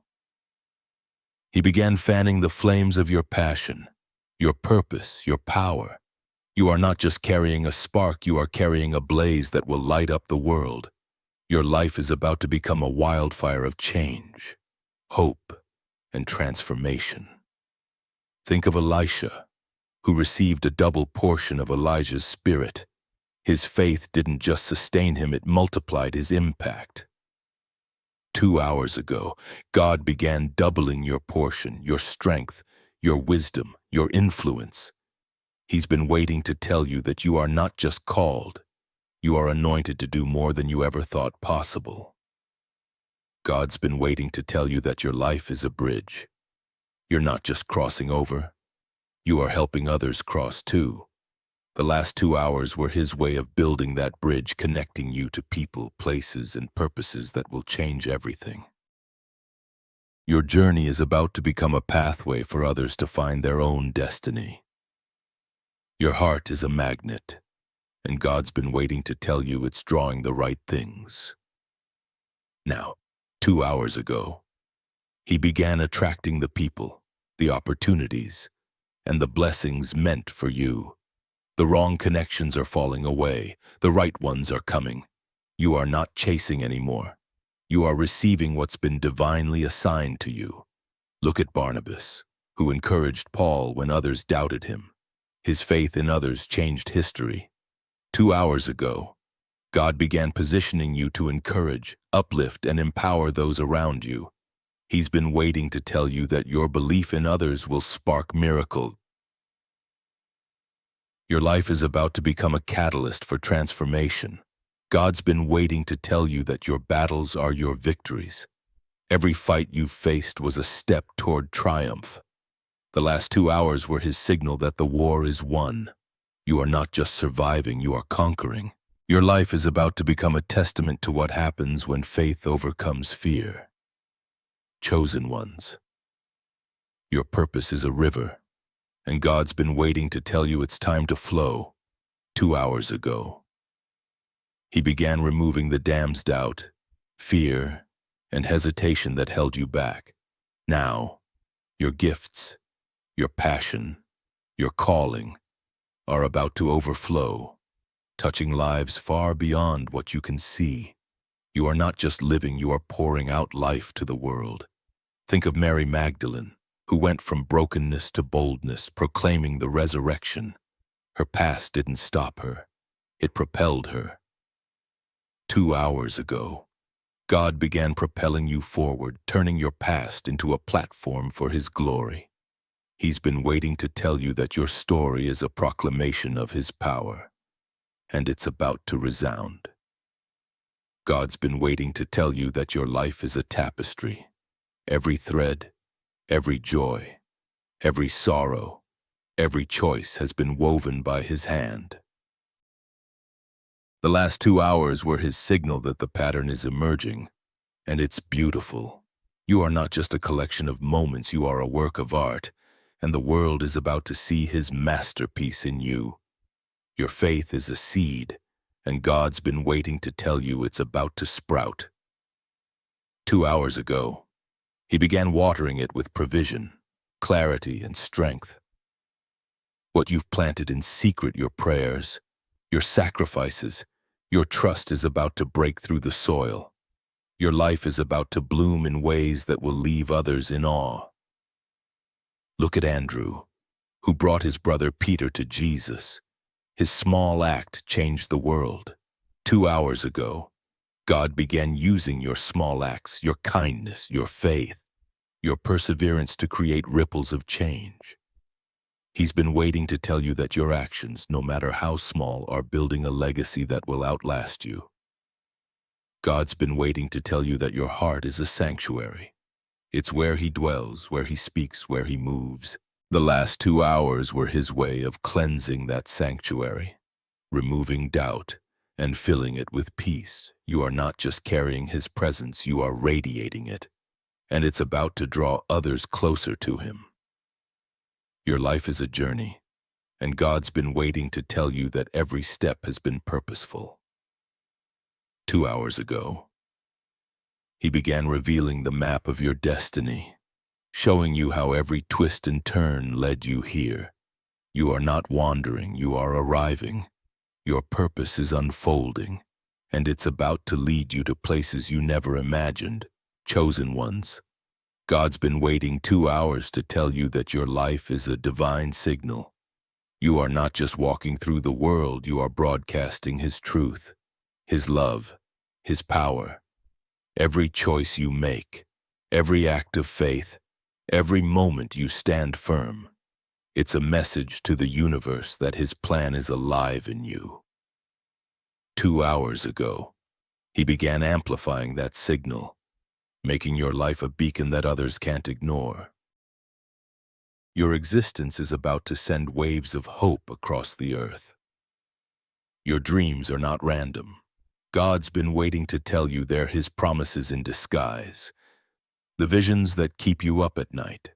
He began fanning the flames of your passion, your purpose, your power. You are not just carrying a spark, you are carrying a blaze that will light up the world. Your life is about to become a wildfire of change, hope, and transformation. Think of Elisha, who received a double portion of Elijah's spirit. His faith didn't just sustain him, it multiplied his impact. 2 hours ago, God began doubling your portion, your strength, your wisdom, your influence. He's been waiting to tell you that you are not just called, you are anointed to do more than you ever thought possible. God's been waiting to tell you that your life is a bridge. You're not just crossing over, you are helping others cross too. The last 2 hours were His way of building that bridge, connecting you to people, places, and purposes that will change everything. Your journey is about to become a pathway for others to find their own destiny. Your heart is a magnet, and God's been waiting to tell you it's drawing the right things. Now, 2 hours ago, He began attracting the people, the opportunities, and the blessings meant for you. The wrong connections are falling away. The right ones are coming. You are not chasing anymore. You are receiving what's been divinely assigned to you. Look at Barnabas, who encouraged Paul when others doubted him. His faith in others changed history. 2 hours ago, God began positioning you to encourage, uplift, and empower those around you. He's been waiting to tell you that your belief in others will spark miracle. Your life is about to become a catalyst for transformation. God's been waiting to tell you that your battles are your victories. Every fight you've faced was a step toward triumph. The last 2 hours were His signal that the war is won. You are not just surviving, you are conquering. Your life is about to become a testament to what happens when faith overcomes fear. Chosen ones. Your purpose is a river, and God's been waiting to tell you it's time to flow. 2 hours ago, He began removing the dam's doubt, fear, and hesitation that held you back. Now, your gifts, your passion, your calling are about to overflow, touching lives far beyond what you can see. You are not just living, you are pouring out life to the world. Think of Mary Magdalene, who went from brokenness to boldness, proclaiming the resurrection. Her past didn't stop her. It propelled her. 2 hours ago, God began propelling you forward, turning your past into a platform for His glory. He's been waiting to tell you that your story is a proclamation of His power, and it's about to resound. God's been waiting to tell you that your life is a tapestry. Every thread, every joy, every sorrow, every choice has been woven by His hand. The last 2 hours were His signal that the pattern is emerging, and it's beautiful. You are not just a collection of moments, you are a work of art, and the world is about to see His masterpiece in you. Your faith is a seed, and God's been waiting to tell you it's about to sprout. 2 hours ago, He began watering it with provision, clarity, and strength. What you've planted in secret, your prayers, your sacrifices, your trust is about to break through the soil. Your life is about to bloom in ways that will leave others in awe. Look at Andrew, who brought his brother Peter to Jesus. His small act changed the world. 2 hours ago, God began using your small acts, your kindness, your faith, your perseverance to create ripples of change. He's been waiting to tell you that your actions, no matter how small, are building a legacy that will outlast you. God's been waiting to tell you that your heart is a sanctuary. It's where He dwells, where He speaks, where He moves. The last 2 hours were His way of cleansing that sanctuary, removing doubt and filling it with peace. You are not just carrying His presence, you are radiating it, and it's about to draw others closer to Him. Your life is a journey, and God's been waiting to tell you that every step has been purposeful. 2 hours ago, He began revealing the map of your destiny, showing you how every twist and turn led you here. You are not wandering, you are arriving. Your purpose is unfolding, and it's about to lead you to places you never imagined. Chosen ones. God's been waiting 2 hours to tell you that your life is a divine signal. You are not just walking through the world, you are broadcasting His truth, His love, His power. Every choice you make, every act of faith, every moment you stand firm, it's a message to the universe that His plan is alive in you. 2 hours ago, He began amplifying that signal, making your life a beacon that others can't ignore. Your existence is about to send waves of hope across the earth. Your dreams are not random. God's been waiting to tell you they're His promises in disguise. The visions that keep you up at night.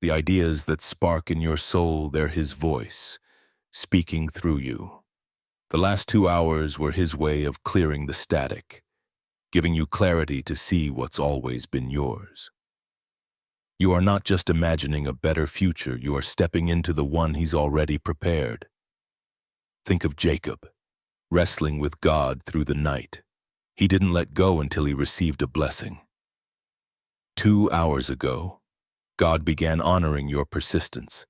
The ideas that spark in your soul, they're his voice, speaking through you. The last 2 hours were his way of clearing the static, giving you clarity to see what's always been yours. You are not just imagining a better future, you are stepping into the one he's already prepared. Think of Jacob, wrestling with God through the night. He didn't let go until he received a blessing. 2 hours ago, God began honoring your persistence,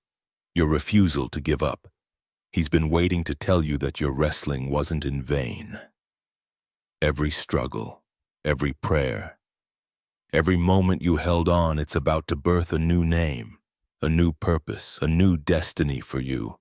your refusal to give up. He's been waiting to tell you that your wrestling wasn't in vain. Every struggle, every prayer, every moment you held on, it's about to birth a new name, a new purpose, a new destiny for you.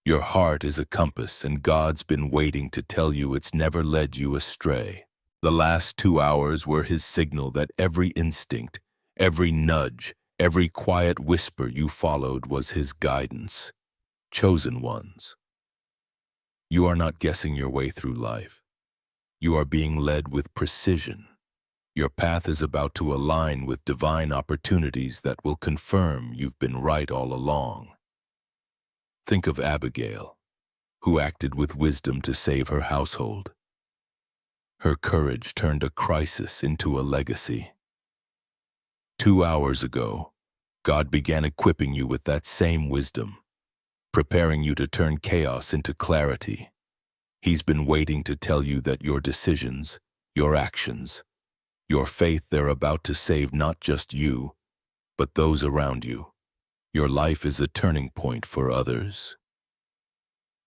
Your heart is a compass, and God's been waiting to tell you it's never led you astray. The last 2 hours were his signal that every instinct, every nudge, every quiet whisper you followed was his guidance. Chosen ones. You are not guessing your way through life. You are being led with precision. Your path is about to align with divine opportunities that will confirm you've been right all along. Think of Abigail, who acted with wisdom to save her household. Her courage turned a crisis into a legacy. 2 hours ago, God began equipping you with that same wisdom, preparing you to turn chaos into clarity. He's been waiting to tell you that your decisions, your actions, your faith, they're about to save not just you, but those around you. Your life is a turning point for others.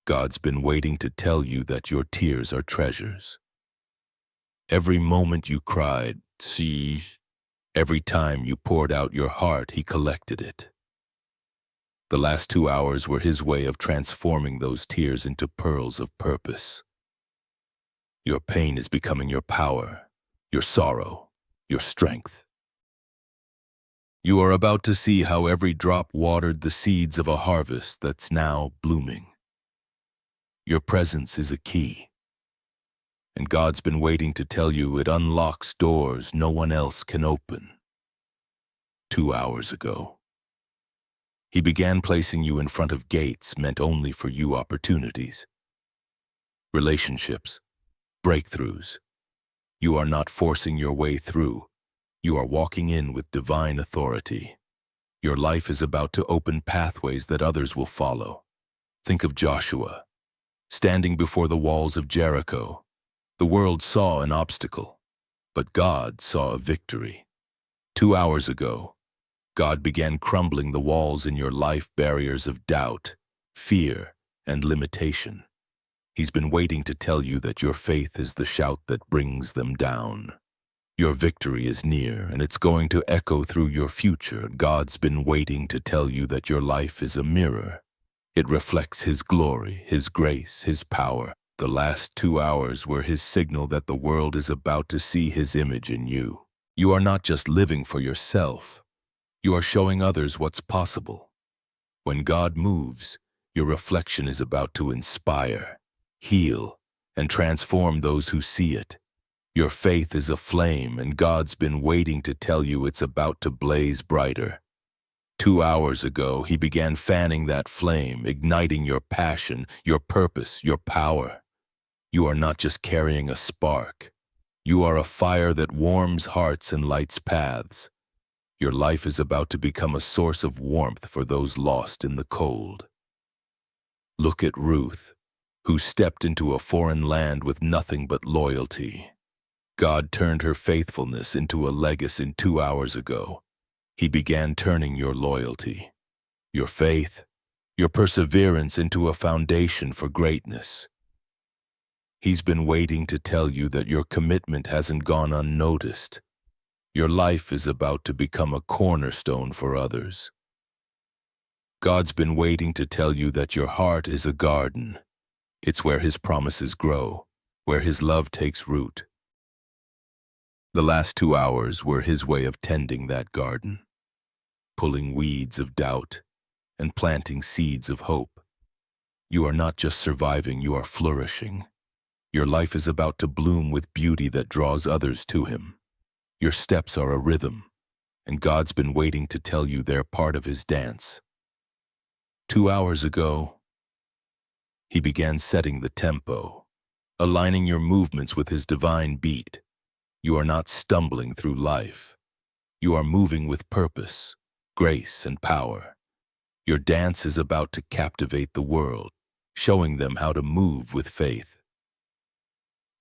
God's been waiting to tell you that your tears are treasures. Every moment you cried, see, every time you poured out your heart, he collected it. The last 2 hours were his way of transforming those tears into pearls of purpose. Your pain is becoming your power, your sorrow, your strength. You are about to see how every drop watered the seeds of a harvest that's now blooming. Your presence is a key, and God's been waiting to tell you it unlocks doors no one else can open. 2 hours ago, he began placing you in front of gates meant only for you, opportunities, relationships, breakthroughs. You are not forcing your way through. You are walking in with divine authority. Your life is about to open pathways that others will follow. Think of Joshua, standing before the walls of Jericho. The world saw an obstacle, but God saw a victory. 2 hours ago, God began crumbling the walls in your life, barriers of doubt, fear, and limitation. He's been waiting to tell you that your faith is the shout that brings them down. Your victory is near, and it's going to echo through your future. God's been waiting to tell you that your life is a mirror. It reflects his glory, his grace, his power. The last 2 hours were his signal that the world is about to see his image in you. You are not just living for yourself. You are showing others what's possible. When God moves, your reflection is about to inspire, heal, and transform those who see it. Your faith is a flame, and God's been waiting to tell you it's about to blaze brighter. 2 hours ago, he began fanning that flame, igniting your passion, your purpose, your power. You are not just carrying a spark. You are a fire that warms hearts and lights paths. Your life is about to become a source of warmth for those lost in the cold. Look at Ruth, who stepped into a foreign land with nothing but loyalty. God turned her faithfulness into a legacy. 2 hours ago. He began turning your loyalty, your faith, your perseverance into a foundation for greatness. He's been waiting to tell you that your commitment hasn't gone unnoticed. Your life is about to become a cornerstone for others. God's been waiting to tell you that your heart is a garden. It's where his promises grow, where his love takes root. The last 2 hours were his way of tending that garden, pulling weeds of doubt and planting seeds of hope. You are not just surviving, you are flourishing. Your life is about to bloom with beauty that draws others to him. Your steps are a rhythm, and God's been waiting to tell you they're part of his dance. 2 hours ago, he began setting the tempo, aligning your movements with his divine beat. You are not stumbling through life. You are moving with purpose, grace, and power. Your dance is about to captivate the world, showing them how to move with faith.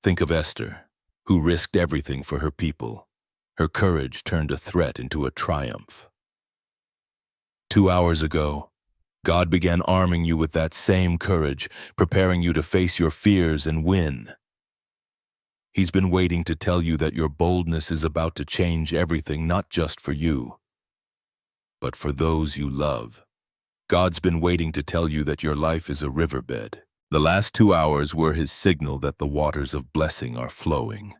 Think of Esther, who risked everything for her people. Her courage turned a threat into a triumph. 2 hours ago, God began arming you with that same courage, preparing you to face your fears and win. He's been waiting to tell you that your boldness is about to change everything, not just for you, but for those you love. God's been waiting to tell you that your life is a riverbed. The last 2 hours were his signal that the waters of blessing are flowing.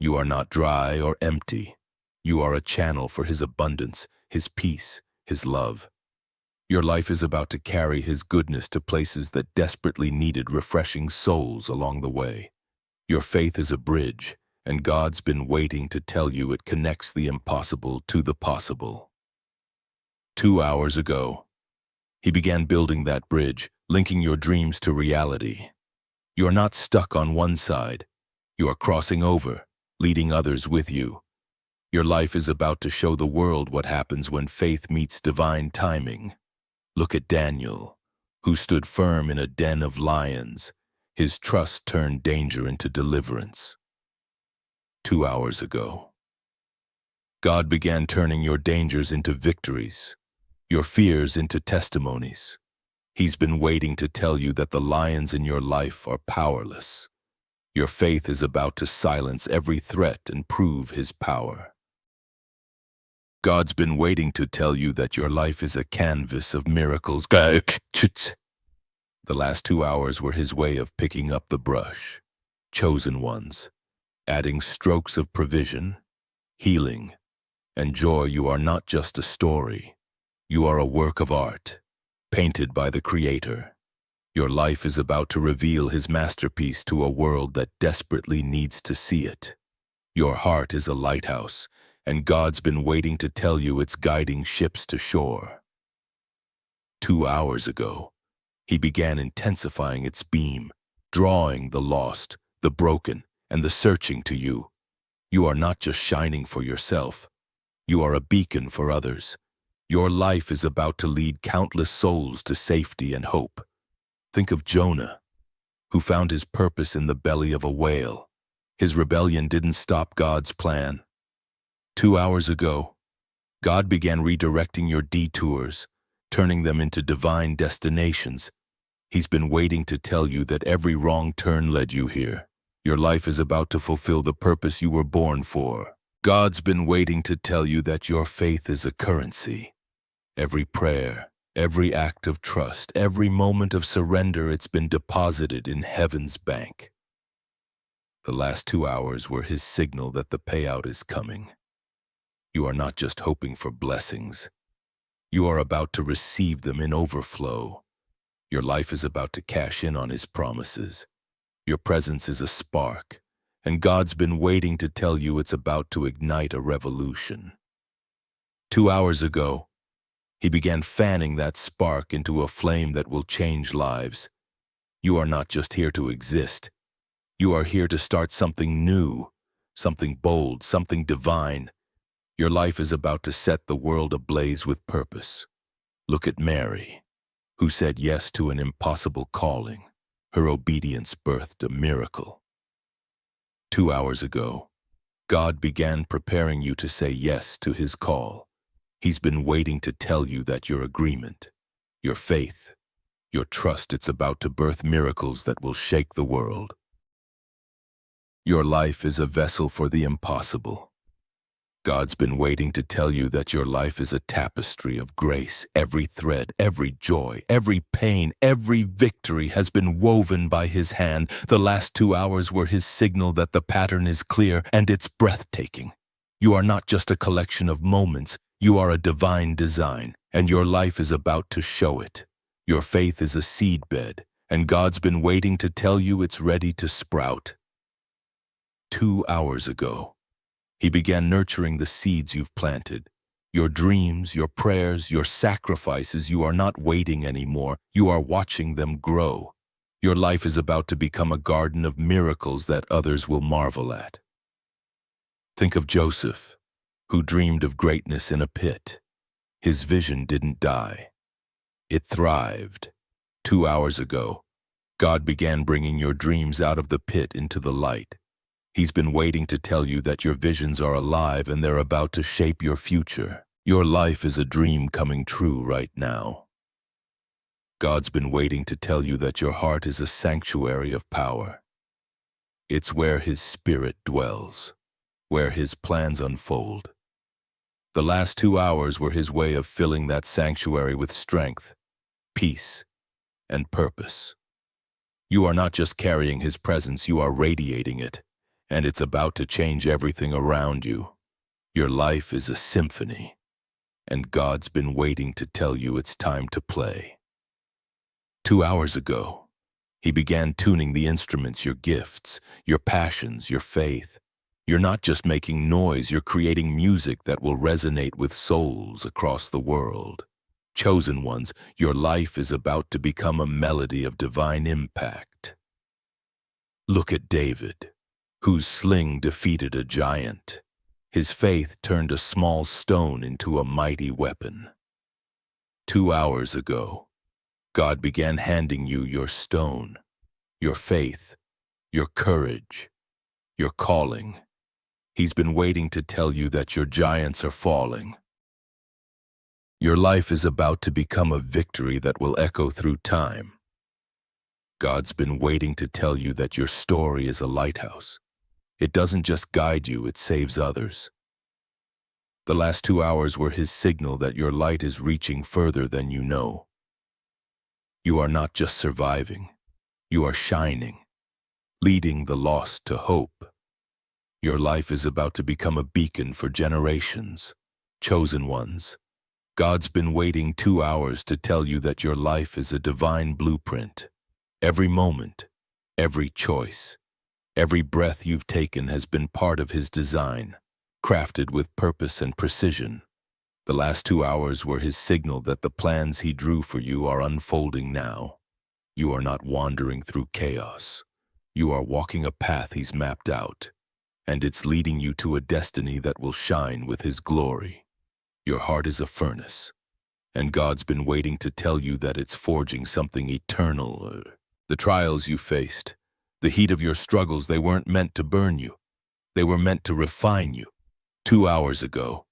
You are not dry or empty. You are a channel for his abundance, his peace, his love. Your life is about to carry his goodness to places that desperately needed refreshing souls along the way. Your faith is a bridge, and God's been waiting to tell you it connects the impossible to the possible. 2 hours ago, he began building that bridge, linking your dreams to reality. You are not stuck on one side. You are crossing over, leading others with you. Your life is about to show the world what happens when faith meets divine timing. Look at Daniel, who stood firm in a den of lions. His trust turned danger into deliverance. 2 hours ago, God began turning your dangers into victories, your fears into testimonies. He's been waiting to tell you that the lions in your life are powerless. Your faith is about to silence every threat and prove his power. God's been waiting to tell you that your life is a canvas of miracles. The last 2 hours were his way of picking up the brush, chosen ones, adding strokes of provision, healing, and joy. You are not just a story. You are a work of art, painted by the Creator. Your life is about to reveal his masterpiece to a world that desperately needs to see it. Your heart is a lighthouse, and God's been waiting to tell you it's guiding ships to shore. 2 hours ago, he began intensifying its beam, drawing the lost, the broken, and the searching to you. You are not just shining for yourself. You are a beacon for others. Your life is about to lead countless souls to safety and hope. Think of Jonah, who found his purpose in the belly of a whale. His rebellion didn't stop God's plan. 2 hours ago, God began redirecting your detours, turning them into divine destinations. He's been waiting to tell you that every wrong turn led you here. Your life is about to fulfill the purpose you were born for. God's been waiting to tell you that your faith is a currency. Every prayer, every act of trust, every moment of surrender, it's been deposited in heaven's bank. The last 2 hours were his signal that the payout is coming. You are not just hoping for blessings. You are about to receive them in overflow. Your life is about to cash in on his promises. Your presence is a spark, and God's been waiting to tell you it's about to ignite a revolution. 2 hours ago, he began fanning that spark into a flame that will change lives. You are not just here to exist. You are here to start something new, something bold, something divine. Your life is about to set the world ablaze with purpose. Look at Mary, who said yes to an impossible calling. Her obedience birthed a miracle. 2 hours ago, God began preparing you to say yes to his call. He's been waiting to tell you that your agreement, your faith, your trust, it's about to birth miracles that will shake the world. Your life is a vessel for the impossible. God's been waiting to tell you that your life is a tapestry of grace. Every thread, every joy, every pain, every victory has been woven by his hand. The last 2 hours were his signal that the pattern is clear and it's breathtaking. You are not just a collection of moments. You are a divine design, and your life is about to show it. Your faith is a seedbed, and God's been waiting to tell you it's ready to sprout. 2 hours ago, he began nurturing the seeds you've planted, Your dreams, your prayers, your sacrifices, you are not waiting anymore. You are watching them grow. Your life is about to become a garden of miracles that others will marvel at. Think of Joseph, who dreamed of greatness in a pit. His vision didn't die. It thrived. 2 hours ago, God began bringing your dreams out of the pit into the light. He's been waiting to tell you that your visions are alive and they're about to shape your future. Your life is a dream coming true right now. God's been waiting to tell you that your heart is a sanctuary of power. It's where His Spirit dwells, where His plans unfold. The last 2 hours were His way of filling that sanctuary with strength, peace, and purpose. You are not just carrying His presence, you are radiating it, and it's about to change everything around you. Your life is a symphony, and God's been waiting to tell you it's time to play. 2 hours ago, He began tuning the instruments, your gifts, your passions, your faith. You're not just making noise, you're creating music that will resonate with souls across the world. Chosen ones, your life is about to become a melody of divine impact. Look at David, whose sling defeated a giant. His faith turned a small stone into a mighty weapon. 2 hours ago, God began handing you your stone, your faith, your courage, your calling. He's been waiting to tell you that your giants are falling. Your life is about to become a victory that will echo through time. God's been waiting to tell you that your story is a lighthouse. It doesn't just guide you, it saves others. The last 2 hours were His signal that your light is reaching further than you know. You are not just surviving, you are shining, leading the lost to hope. Your life is about to become a beacon for generations, chosen ones. God's been waiting 2 hours to tell you that your life is a divine blueprint. Every moment, every choice, every breath you've taken has been part of His design, crafted with purpose and precision. The last 2 hours were His signal that the plans He drew for you are unfolding now. You are not wandering through chaos. You are walking a path He's mapped out, and it's leading you to a destiny that will shine with His glory. Your heart is a furnace, and God's been waiting to tell you that it's forging something eternal. The trials you faced, the heat of your struggles, they weren't meant to burn you. They were meant to refine you. 2 hours ago,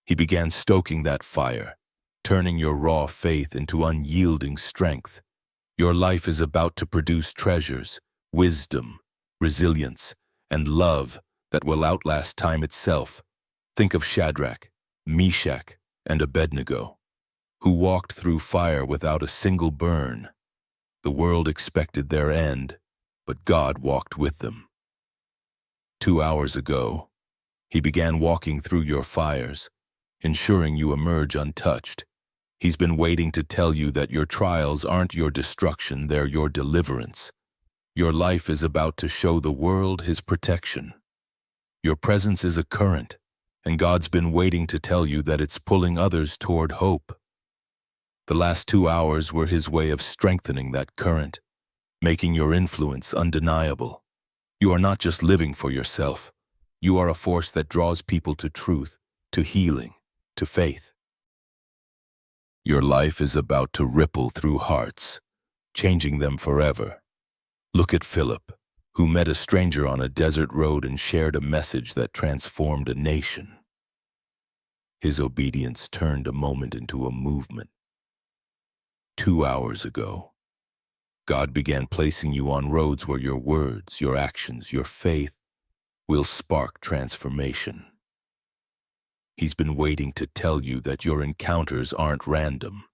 He began stoking that fire, turning your raw faith into unyielding strength. Your life is about to produce treasures, wisdom, resilience, and love that will outlast time itself. Think of Shadrach, Meshach, and Abednego, who walked through fire without a single burn. The world expected their end, but God walked with them. 2 hours ago, He began walking through your fires, ensuring you emerge untouched. He's been waiting to tell you that your trials aren't your destruction, they're your deliverance. Your life is about to show the world His protection. Your presence is a current, and God's been waiting to tell you that it's pulling others toward hope. The last 2 hours were His way of strengthening that current, making your influence undeniable. You are not just living for yourself. You are a force that draws people to truth, to healing, to faith. Your life is about to ripple through hearts, changing them forever. Look at Philip, who met a stranger on a desert road and shared a message that transformed a nation. His obedience turned a moment into a movement. 2 hours ago, God began placing you on roads where your words, your actions, your faith will spark transformation. He's been waiting to tell you that your encounters aren't random.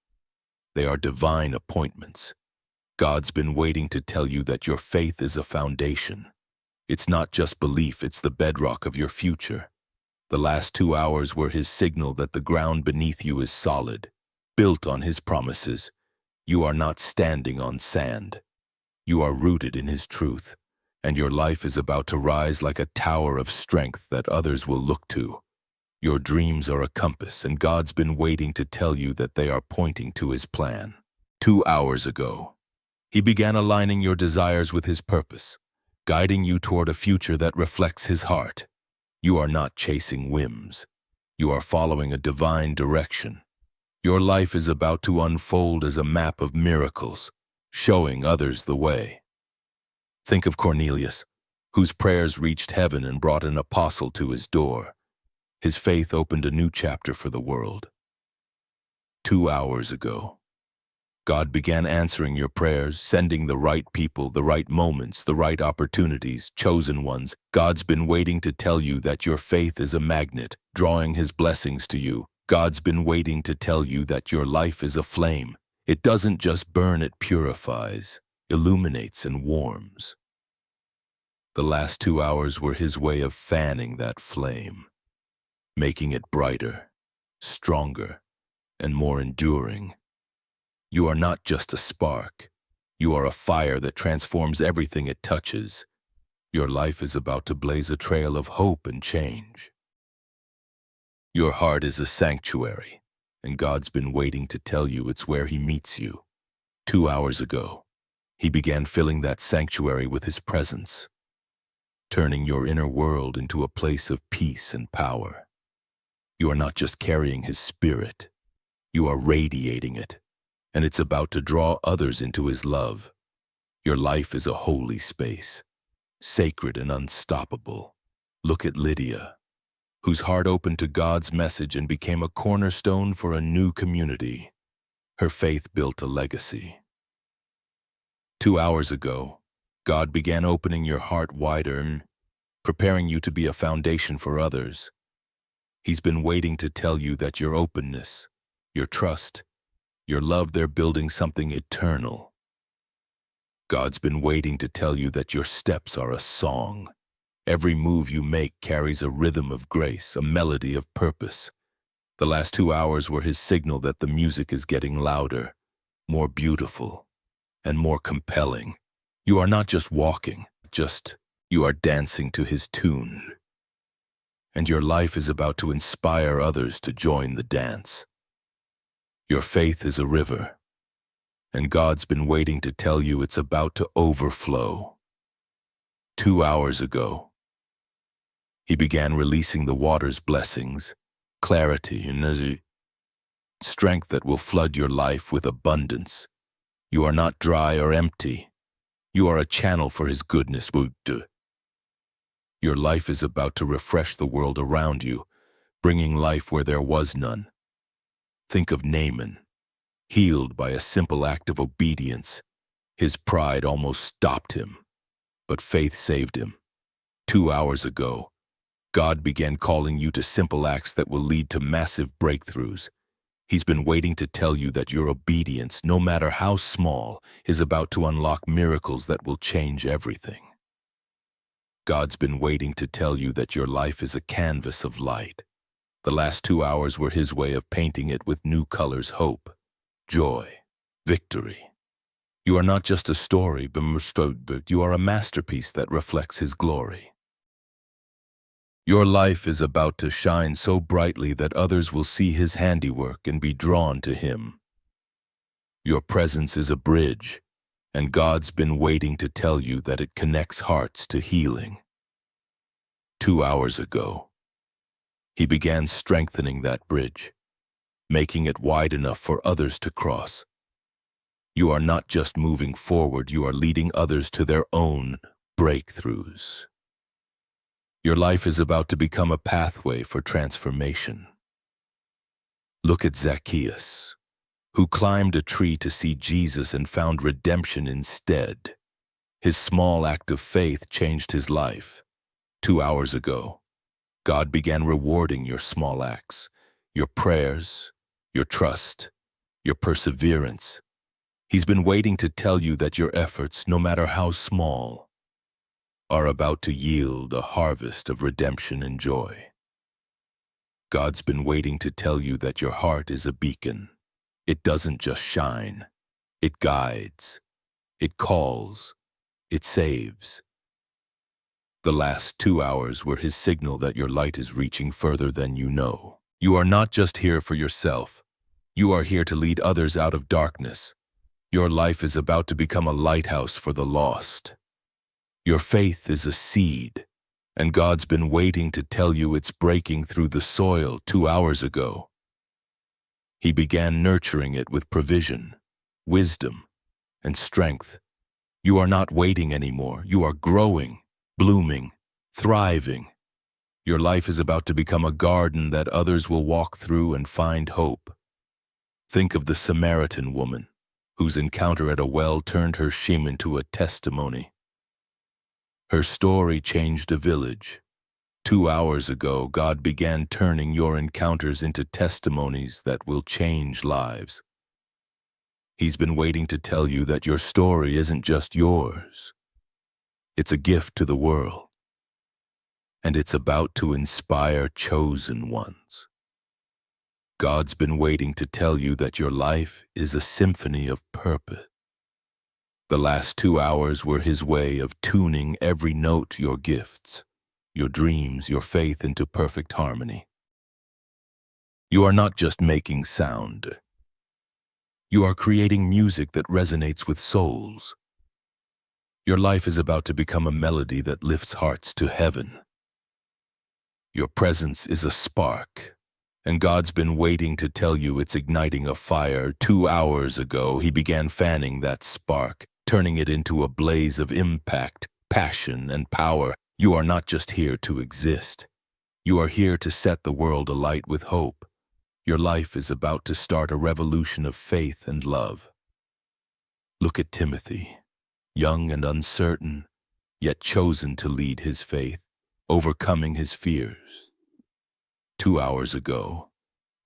They are divine appointments. God's been waiting to tell you that your faith is a foundation. It's not just belief, it's the bedrock of your future. The last 2 hours were His signal that the ground beneath you is solid, built on His promises. You are not standing on sand. You are rooted in His truth, and your life is about to rise like a tower of strength that others will look to. Your dreams are a compass, and God's been waiting to tell you that they are pointing to His plan. 2 hours ago, He began aligning your desires with His purpose, guiding you toward a future that reflects His heart. You are not chasing whims. You are following a divine direction. Your life is about to unfold as a map of miracles, showing others the way. Think of Cornelius, whose prayers reached heaven and brought an apostle to his door. His faith opened a new chapter for the world. 2 hours ago, God began answering your prayers, sending the right people, the right moments, the right opportunities, chosen ones. God's been waiting to tell you that your faith is a magnet, drawing His blessings to you. God's been waiting to tell you that your life is a flame. It doesn't just burn, it purifies, illuminates, and warms. The last 2 hours were His way of fanning that flame, making it brighter, stronger, and more enduring. You are not just a spark. You are a fire that transforms everything it touches. Your life is about to blaze a trail of hope and change. Your heart is a sanctuary, and God's been waiting to tell you it's where He meets you. 2 hours ago, He began filling that sanctuary with His presence, turning your inner world into a place of peace and power. You are not just carrying His Spirit, you are radiating it, and it's about to draw others into His love. Your life is a holy space, sacred and unstoppable. Look at Lydia, whose heart opened to God's message and became a cornerstone for a new community. Her faith built a legacy. 2 hours ago, God began opening your heart wider, preparing you to be a foundation for others. He's been waiting to tell you that your openness, your trust, your love, they're building something eternal. God's been waiting to tell you that your steps are a song. Every move you make carries a rhythm of grace, a melody of purpose. The last 2 hours were His signal that the music is getting louder, more beautiful, and more compelling. You are not just walking, you are dancing to His tune. And your life is about to inspire others to join the dance. Your faith is a river, and God's been waiting to tell you it's about to overflow. 2 hours ago, He began releasing the water's blessings, clarity, and strength that will flood your life with abundance. You are not dry or empty. You are a channel for His goodness. Your life is about to refresh the world around you, bringing life where there was none. Think of Naaman, healed by a simple act of obedience. His pride almost stopped him, but faith saved him. 2 hours ago, God began calling you to simple acts that will lead to massive breakthroughs. He's been waiting to tell you that your obedience, no matter how small, is about to unlock miracles that will change everything. God's been waiting to tell you that your life is a canvas of light. The last 2 hours were His way of painting it with new colors: hope, joy, victory. You are not just a story, but you are a masterpiece that reflects His glory. Your life is about to shine so brightly that others will see His handiwork and be drawn to Him. Your presence is a bridge, and God's been waiting to tell you that it connects hearts to healing. 2 hours ago, He began strengthening that bridge, making it wide enough for others to cross. You are not just moving forward, you are leading others to their own breakthroughs. Your life is about to become a pathway for transformation. Look at Zacchaeus, who climbed a tree to see Jesus and found redemption instead. His small act of faith changed his life. 2 hours ago, God began rewarding your small acts, your prayers, your trust, your perseverance. He's been waiting to tell you that your efforts, no matter how small, are about to yield a harvest of redemption and joy. God's been waiting to tell you that your heart is a beacon. It doesn't just shine. It guides. It calls. It saves. The last 2 hours were his signal that your light is reaching further than you know. You are not just here for yourself. You are here to lead others out of darkness. Your life is about to become a lighthouse for the lost. Your faith is a seed, and God's been waiting to tell you it's breaking through the soil 2 hours ago. He began nurturing it with provision, wisdom, and strength. You are not waiting anymore. You are growing, blooming, thriving. Your life is about to become a garden that others will walk through and find hope. Think of the Samaritan woman, whose encounter at a well turned her shame into a testimony. Her story changed a village. 2 hours ago, God began turning your encounters into testimonies that will change lives. He's been waiting to tell you that your story isn't just yours. It's a gift to the world, and it's about to inspire chosen ones. God's been waiting to tell you that your life is a symphony of purpose. The last 2 hours were his way of tuning every note, your gifts, your dreams, your faith into perfect harmony. You are not just making sound. You are creating music that resonates with souls. Your life is about to become a melody that lifts hearts to heaven. Your presence is a spark, and God's been waiting to tell you it's igniting a fire. 2 hours ago, he began fanning that spark, turning it into a blaze of impact, passion, and power. You are not just here to exist. You are here to set the world alight with hope. Your life is about to start a revolution of faith and love. Look at Timothy, young and uncertain, yet chosen to lead his faith, overcoming his fears. 2 hours ago,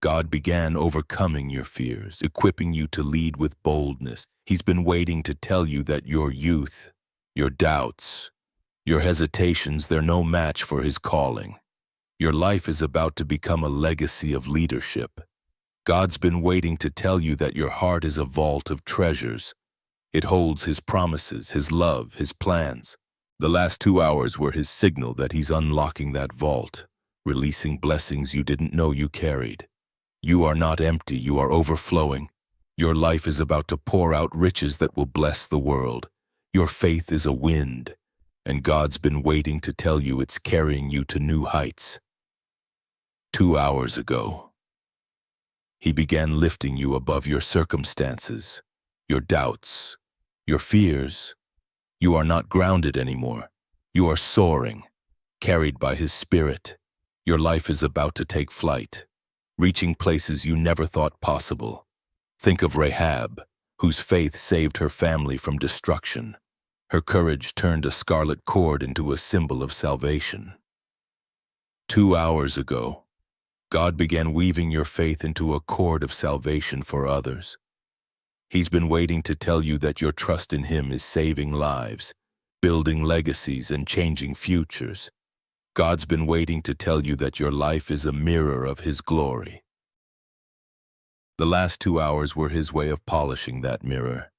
God began overcoming your fears, equipping you to lead with boldness. He's been waiting to tell you that your youth, your doubts, your hesitations, they're no match for his calling. Your life is about to become a legacy of leadership. God's been waiting to tell you that your heart is a vault of treasures. It holds his promises, his love, his plans. The last 2 hours were his signal that he's unlocking that vault, releasing blessings you didn't know you carried. You are not empty, you are overflowing. Your life is about to pour out riches that will bless the world. Your faith is a wind, and God's been waiting to tell you it's carrying you to new heights. 2 hours ago, he began lifting you above your circumstances, your doubts, your fears. You are not grounded anymore. You are soaring, carried by his spirit. Your life is about to take flight, reaching places you never thought possible. Think of Rahab, whose faith saved her family from destruction. Her courage turned a scarlet cord into a symbol of salvation. 2 hours ago, God began weaving your faith into a cord of salvation for others. He's been waiting to tell you that your trust in him is saving lives, building legacies, and changing futures. God's been waiting to tell you that your life is a mirror of his glory. The last 2 hours were his way of polishing that mirror,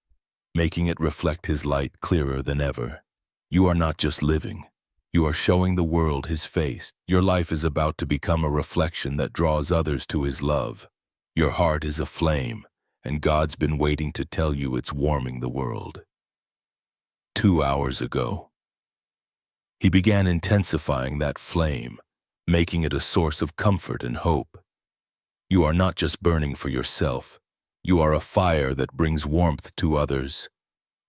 making it reflect his light clearer than ever. You are not just living. You are showing the world his face. Your life is about to become a reflection that draws others to his love. Your heart is a flame, and God's been waiting to tell you it's warming the world. 2 hours ago, he began intensifying that flame, making it a source of comfort and hope. You are not just burning for yourself. You are a fire that brings warmth to others.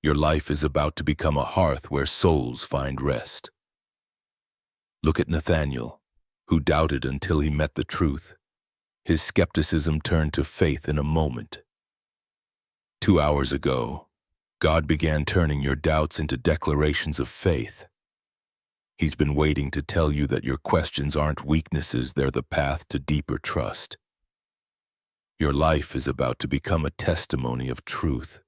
Your life is about to become a hearth where souls find rest. Look at Nathanael, who doubted until he met the truth. His skepticism turned to faith in a moment. 2 hours ago, God began turning your doubts into declarations of faith. He's been waiting to tell you that your questions aren't weaknesses, they're the path to deeper trust. Your life is about to become a testimony of truth.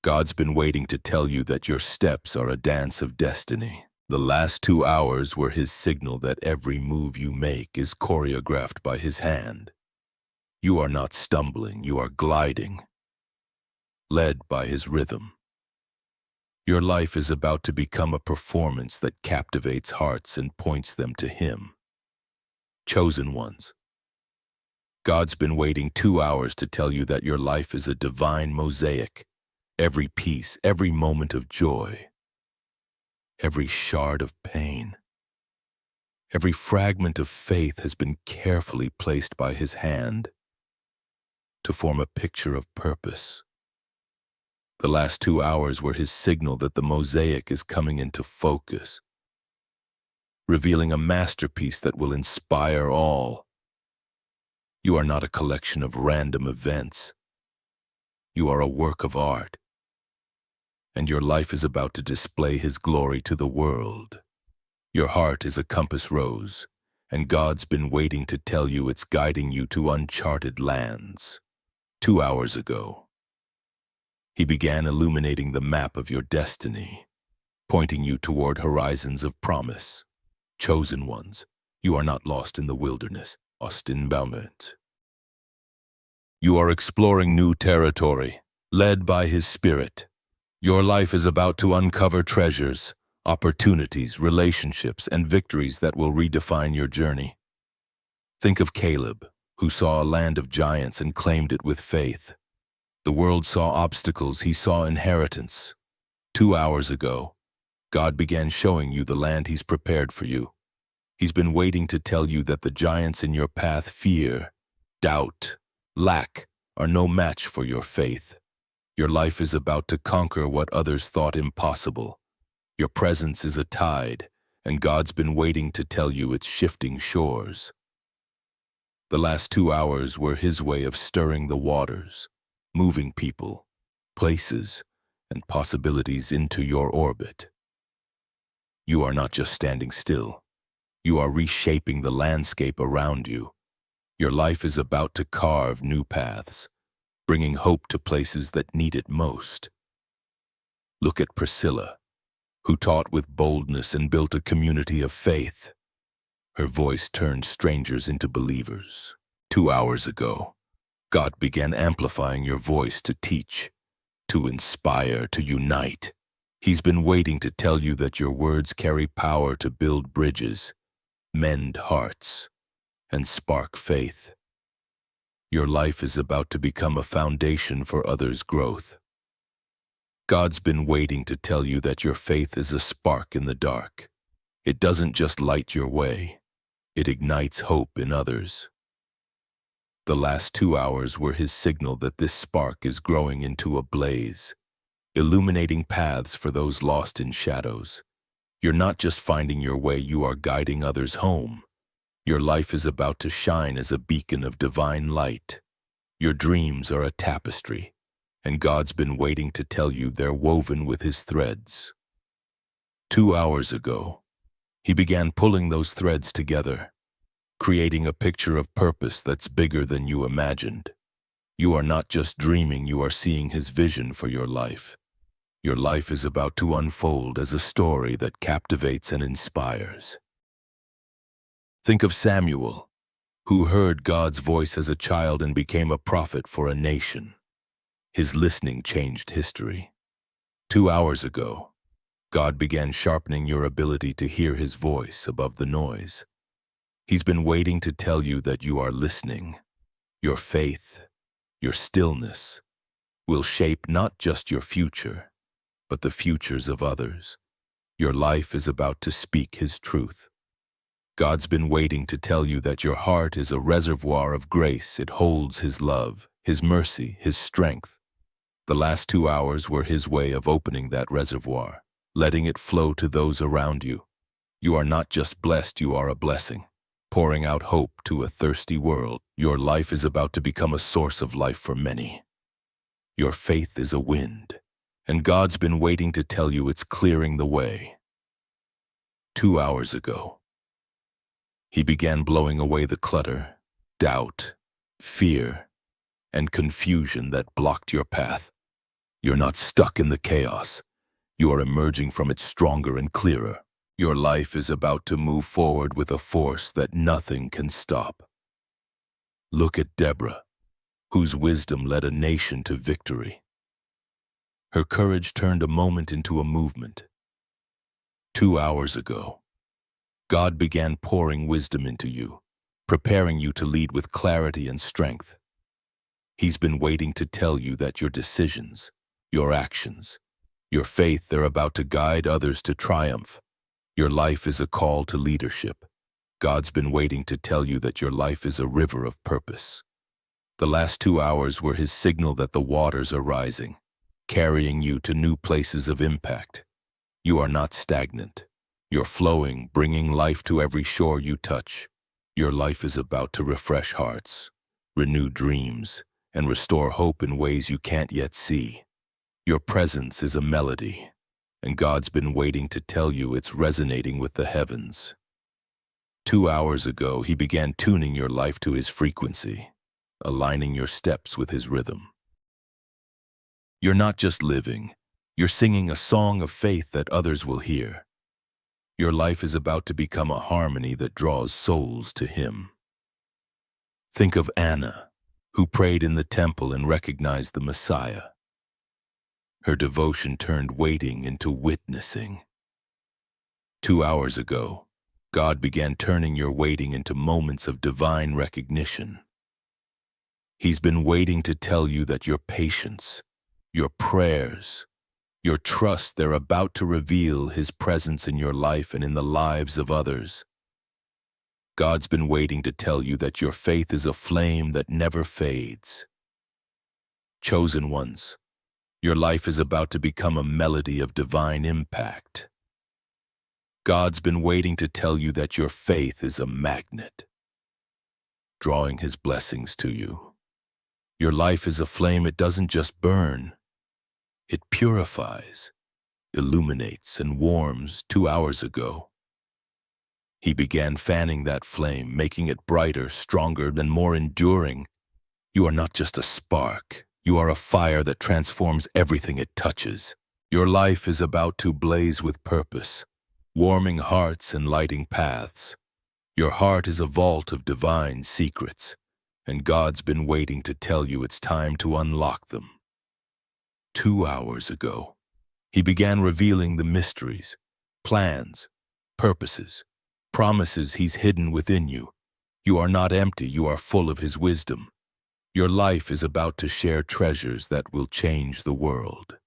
God's been waiting to tell you that your steps are a dance of destiny. The last 2 hours were his signal that every move you make is choreographed by his hand. You are not stumbling, you are gliding, led by his rhythm. Your life is about to become a performance that captivates hearts and points them to Him. Chosen ones. God's been waiting 2 hours to tell you that your life is a divine mosaic. Every piece, every moment of joy, every shard of pain, every fragment of faith has been carefully placed by His hand to form a picture of purpose. The last 2 hours were His signal that the mosaic is coming into focus, revealing a masterpiece that will inspire all. You are not a collection of random events. You are a work of art, and your life is about to display His glory to the world. Your heart is a compass rose, and God's been waiting to tell you it's guiding you to uncharted lands. 2 hours ago, He began illuminating the map of your destiny, pointing you toward horizons of promise. Chosen ones, you are not lost in the wilderness, lost in boundment. You are exploring new territory, led by His Spirit. Your life is about to uncover treasures, opportunities, relationships, and victories that will redefine your journey. Think of Caleb, who saw a land of giants and claimed it with faith. The world saw obstacles, he saw inheritance. 2 hours ago, God began showing you the land He's prepared for you. He's been waiting to tell you that the giants in your path, fear, doubt, lack, are no match for your faith. Your life is about to conquer what others thought impossible. Your presence is a tide, and God's been waiting to tell you it's shifting shores. The last 2 hours were His way of stirring the waters, moving people, places, and possibilities into your orbit. You are not just standing still. You are reshaping the landscape around you. Your life is about to carve new paths, bringing hope to places that need it most. Look at Priscilla, who taught with boldness and built a community of faith. Her voice turned strangers into believers. 2 hours ago, God began amplifying your voice to teach, to inspire, to unite. He's been waiting to tell you that your words carry power to build bridges, mend hearts, and spark faith. Your life is about to become a foundation for others' growth. God's been waiting to tell you that your faith is a spark in the dark. It doesn't just light your way, it ignites hope in others. The last 2 hours were His signal that this spark is growing into a blaze, illuminating paths for those lost in shadows. You're not just finding your way, you are guiding others home. Your life is about to shine as a beacon of divine light. Your dreams are a tapestry, and God's been waiting to tell you they're woven with His threads. 2 hours ago, He began pulling those threads together, creating a picture of purpose that's bigger than you imagined. You are not just dreaming, you are seeing His vision for your life. Your life is about to unfold as a story that captivates and inspires. Think of Samuel, who heard God's voice as a child and became a prophet for a nation. His listening changed history. 2 hours ago, God began sharpening your ability to hear His voice above the noise. He's been waiting to tell you that you are listening. Your faith, your stillness, will shape not just your future, but the futures of others. Your life is about to speak His truth. God's been waiting to tell you that your heart is a reservoir of grace. It holds His love, His mercy, His strength. The last 2 hours were His way of opening that reservoir, letting it flow to those around you. You are not just blessed, you are a blessing, pouring out hope to a thirsty world. Your life is about to become a source of life for many. Your faith is a wind, and God's been waiting to tell you it's clearing the way. 2 hours ago, He began blowing away the clutter, doubt, fear, and confusion that blocked your path. You're not stuck in the chaos. You are emerging from it stronger and clearer. Your life is about to move forward with a force that nothing can stop. Look at Deborah, whose wisdom led a nation to victory. Her courage turned a moment into a movement. 2 hours ago, God began pouring wisdom into you, preparing you to lead with clarity and strength. He's been waiting to tell you that your decisions, your actions, your faith, they're about to guide others to triumph. Your life is a call to leadership. God's been waiting to tell you that your life is a river of purpose. The last 2 hours were his signal that the waters are rising, carrying you to new places of impact. You are not stagnant. You're flowing, bringing life to every shore you touch. Your life is about to refresh hearts, renew dreams, and restore hope in ways you can't yet see. Your presence is a melody, and God's been waiting to tell you it's resonating with the heavens. 2 hours ago, he began tuning your life to his frequency, aligning your steps with his rhythm. You're not just living, you're singing a song of faith that others will hear. Your life is about to become a harmony that draws souls to him. Think of Anna, who prayed in the temple and recognized the Messiah. Her devotion turned waiting into witnessing. 2 hours ago, God began turning your waiting into moments of divine recognition. He's been waiting to tell you that your patience, your prayers, your trust, they're about to reveal his presence in your life and in the lives of others. God's been waiting to tell you that your faith is a flame that never fades. Chosen ones, your life is about to become a melody of divine impact. God's been waiting to tell you that your faith is a magnet, drawing his blessings to you. Your life is a flame. It doesn't just burn. It purifies, illuminates, and warms. 2 hours ago, he began fanning that flame, making it brighter, stronger, and more enduring. You are not just a spark. You are a fire that transforms everything it touches. Your life is about to blaze with purpose, warming hearts and lighting paths. Your heart is a vault of divine secrets, and God's been waiting to tell you it's time to unlock them. 2 hours ago, he began revealing the mysteries, plans, purposes, promises he's hidden within you. You are not empty, you are full of his wisdom. Your life is about to share treasures that will change the world.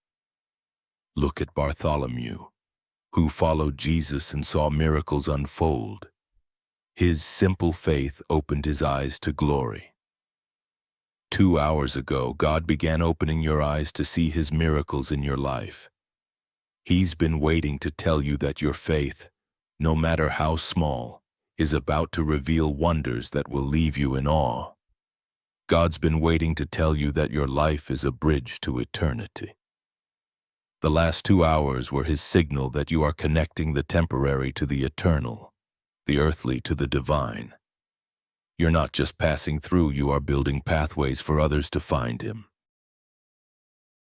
Look at Bartholomew, who followed Jesus and saw miracles unfold. His simple faith opened his eyes to glory. 2 hours ago, God began opening your eyes to see his miracles in your life. He's been waiting to tell you that your faith, no matter how small, is about to reveal wonders that will leave you in awe. God's been waiting to tell you that your life is a bridge to eternity. The last 2 hours were his signal that you are connecting the temporary to the eternal, the earthly to the divine. You're not just passing through, you are building pathways for others to find him.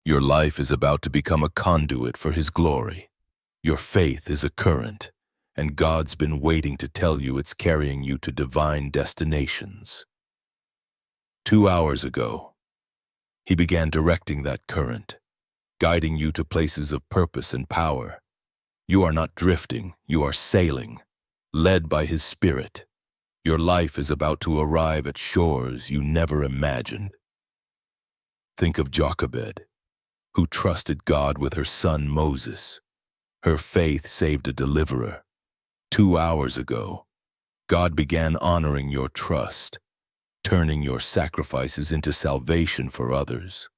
Your life is about to become a conduit for his glory. Your faith is a current, and God's been waiting to tell you it's carrying you to divine destinations. 2 hours ago, he began directing that current, guiding you to places of purpose and power. You are not drifting, you are sailing, led by his spirit. Your life is about to arrive at shores you never imagined. Think of Jochebed, who trusted God with her son Moses. Her faith saved a deliverer. 2 hours ago, God began honoring your trust, turning your sacrifices into salvation for others.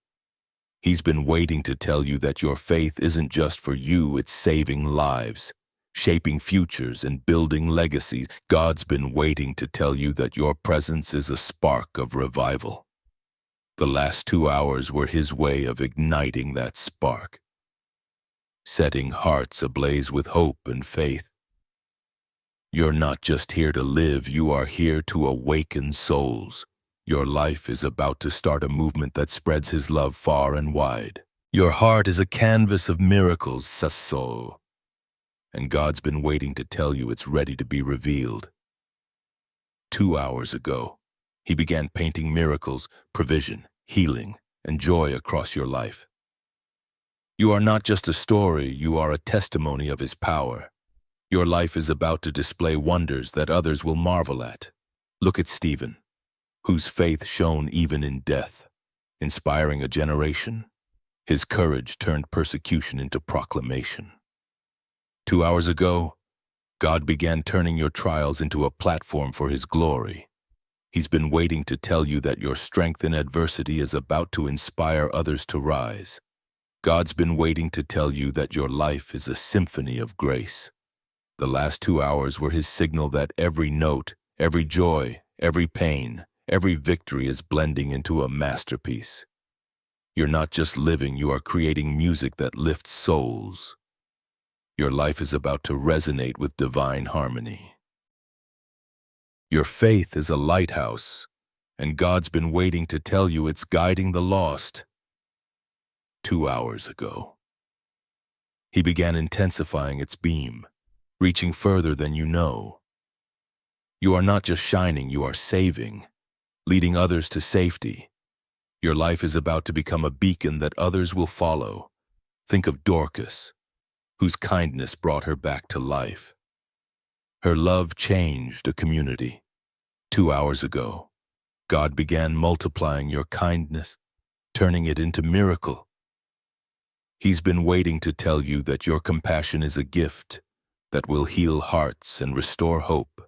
He's been waiting to tell you that your faith isn't just for you, it's saving lives, shaping futures, and building legacies. God's been waiting to tell you that your presence is a spark of revival. The last 2 hours were his way of igniting that spark, setting hearts ablaze with hope and faith. You're not just here to live, you are here to awaken souls. Your life is about to start a movement that spreads his love far and wide. Your heart is a canvas of miracles, Sasso, and God's been waiting to tell you it's ready to be revealed. 2 hours ago, he began painting miracles, provision, healing, and joy across your life. You are not just a story, you are a testimony of his power. Your life is about to display wonders that others will marvel at. Look at Stephen, whose faith shone even in death, inspiring a generation. His courage turned persecution into proclamation. 2 hours ago, God began turning your trials into a platform for his glory. He's been waiting to tell you that your strength in adversity is about to inspire others to rise. God's been waiting to tell you that your life is a symphony of grace. The last 2 hours were his signal that every note, every joy, every pain, every victory is blending into a masterpiece. You're not just living, you are creating music that lifts souls. Your life is about to resonate with divine harmony. Your faith is a lighthouse, and God's been waiting to tell you it's guiding the lost. 2 hours ago, he began intensifying its beam, reaching further than you know. You are not just shining, you are saving, leading others to safety. Your life is about to become a beacon that others will follow. Think of Dorcas, whose kindness brought her back to life. Her love changed a community. 2 hours ago, God began multiplying your kindness, turning it into miracle. He's been waiting to tell you that your compassion is a gift that will heal hearts and restore hope.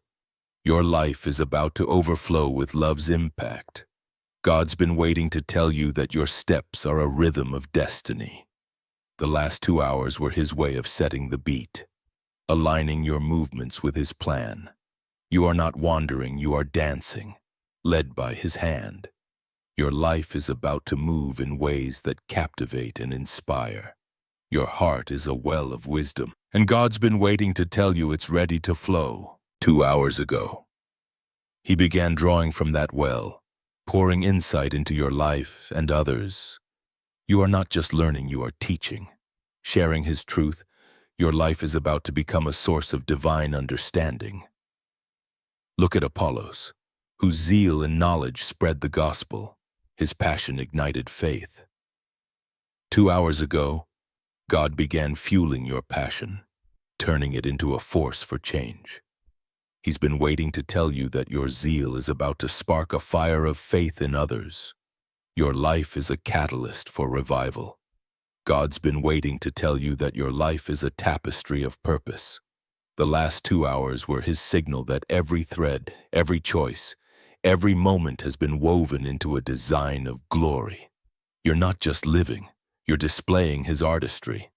Your life is about to overflow with love's impact. God's been waiting to tell you that your steps are a rhythm of destiny. The last 2 hours were his way of setting the beat, aligning your movements with his plan. You are not wandering, you are dancing, led by his hand. Your life is about to move in ways that captivate and inspire. Your heart is a well of wisdom, and God's been waiting to tell you it's ready to flow. 2 hours ago, he began drawing from that well, pouring insight into your life and others. You are not just learning, you are teaching. Sharing his truth, your life is about to become a source of divine understanding. Look at Apollos, whose zeal and knowledge spread the gospel. His passion ignited faith. 2 hours ago, God began fueling your passion, turning it into a force for change. He's been waiting to tell you that your zeal is about to spark a fire of faith in others. Your life is a catalyst for revival. God's been waiting to tell you that your life is a tapestry of purpose. The last 2 hours were his signal that every thread, every choice, every moment has been woven into a design of glory. You're not just living, you're displaying his artistry.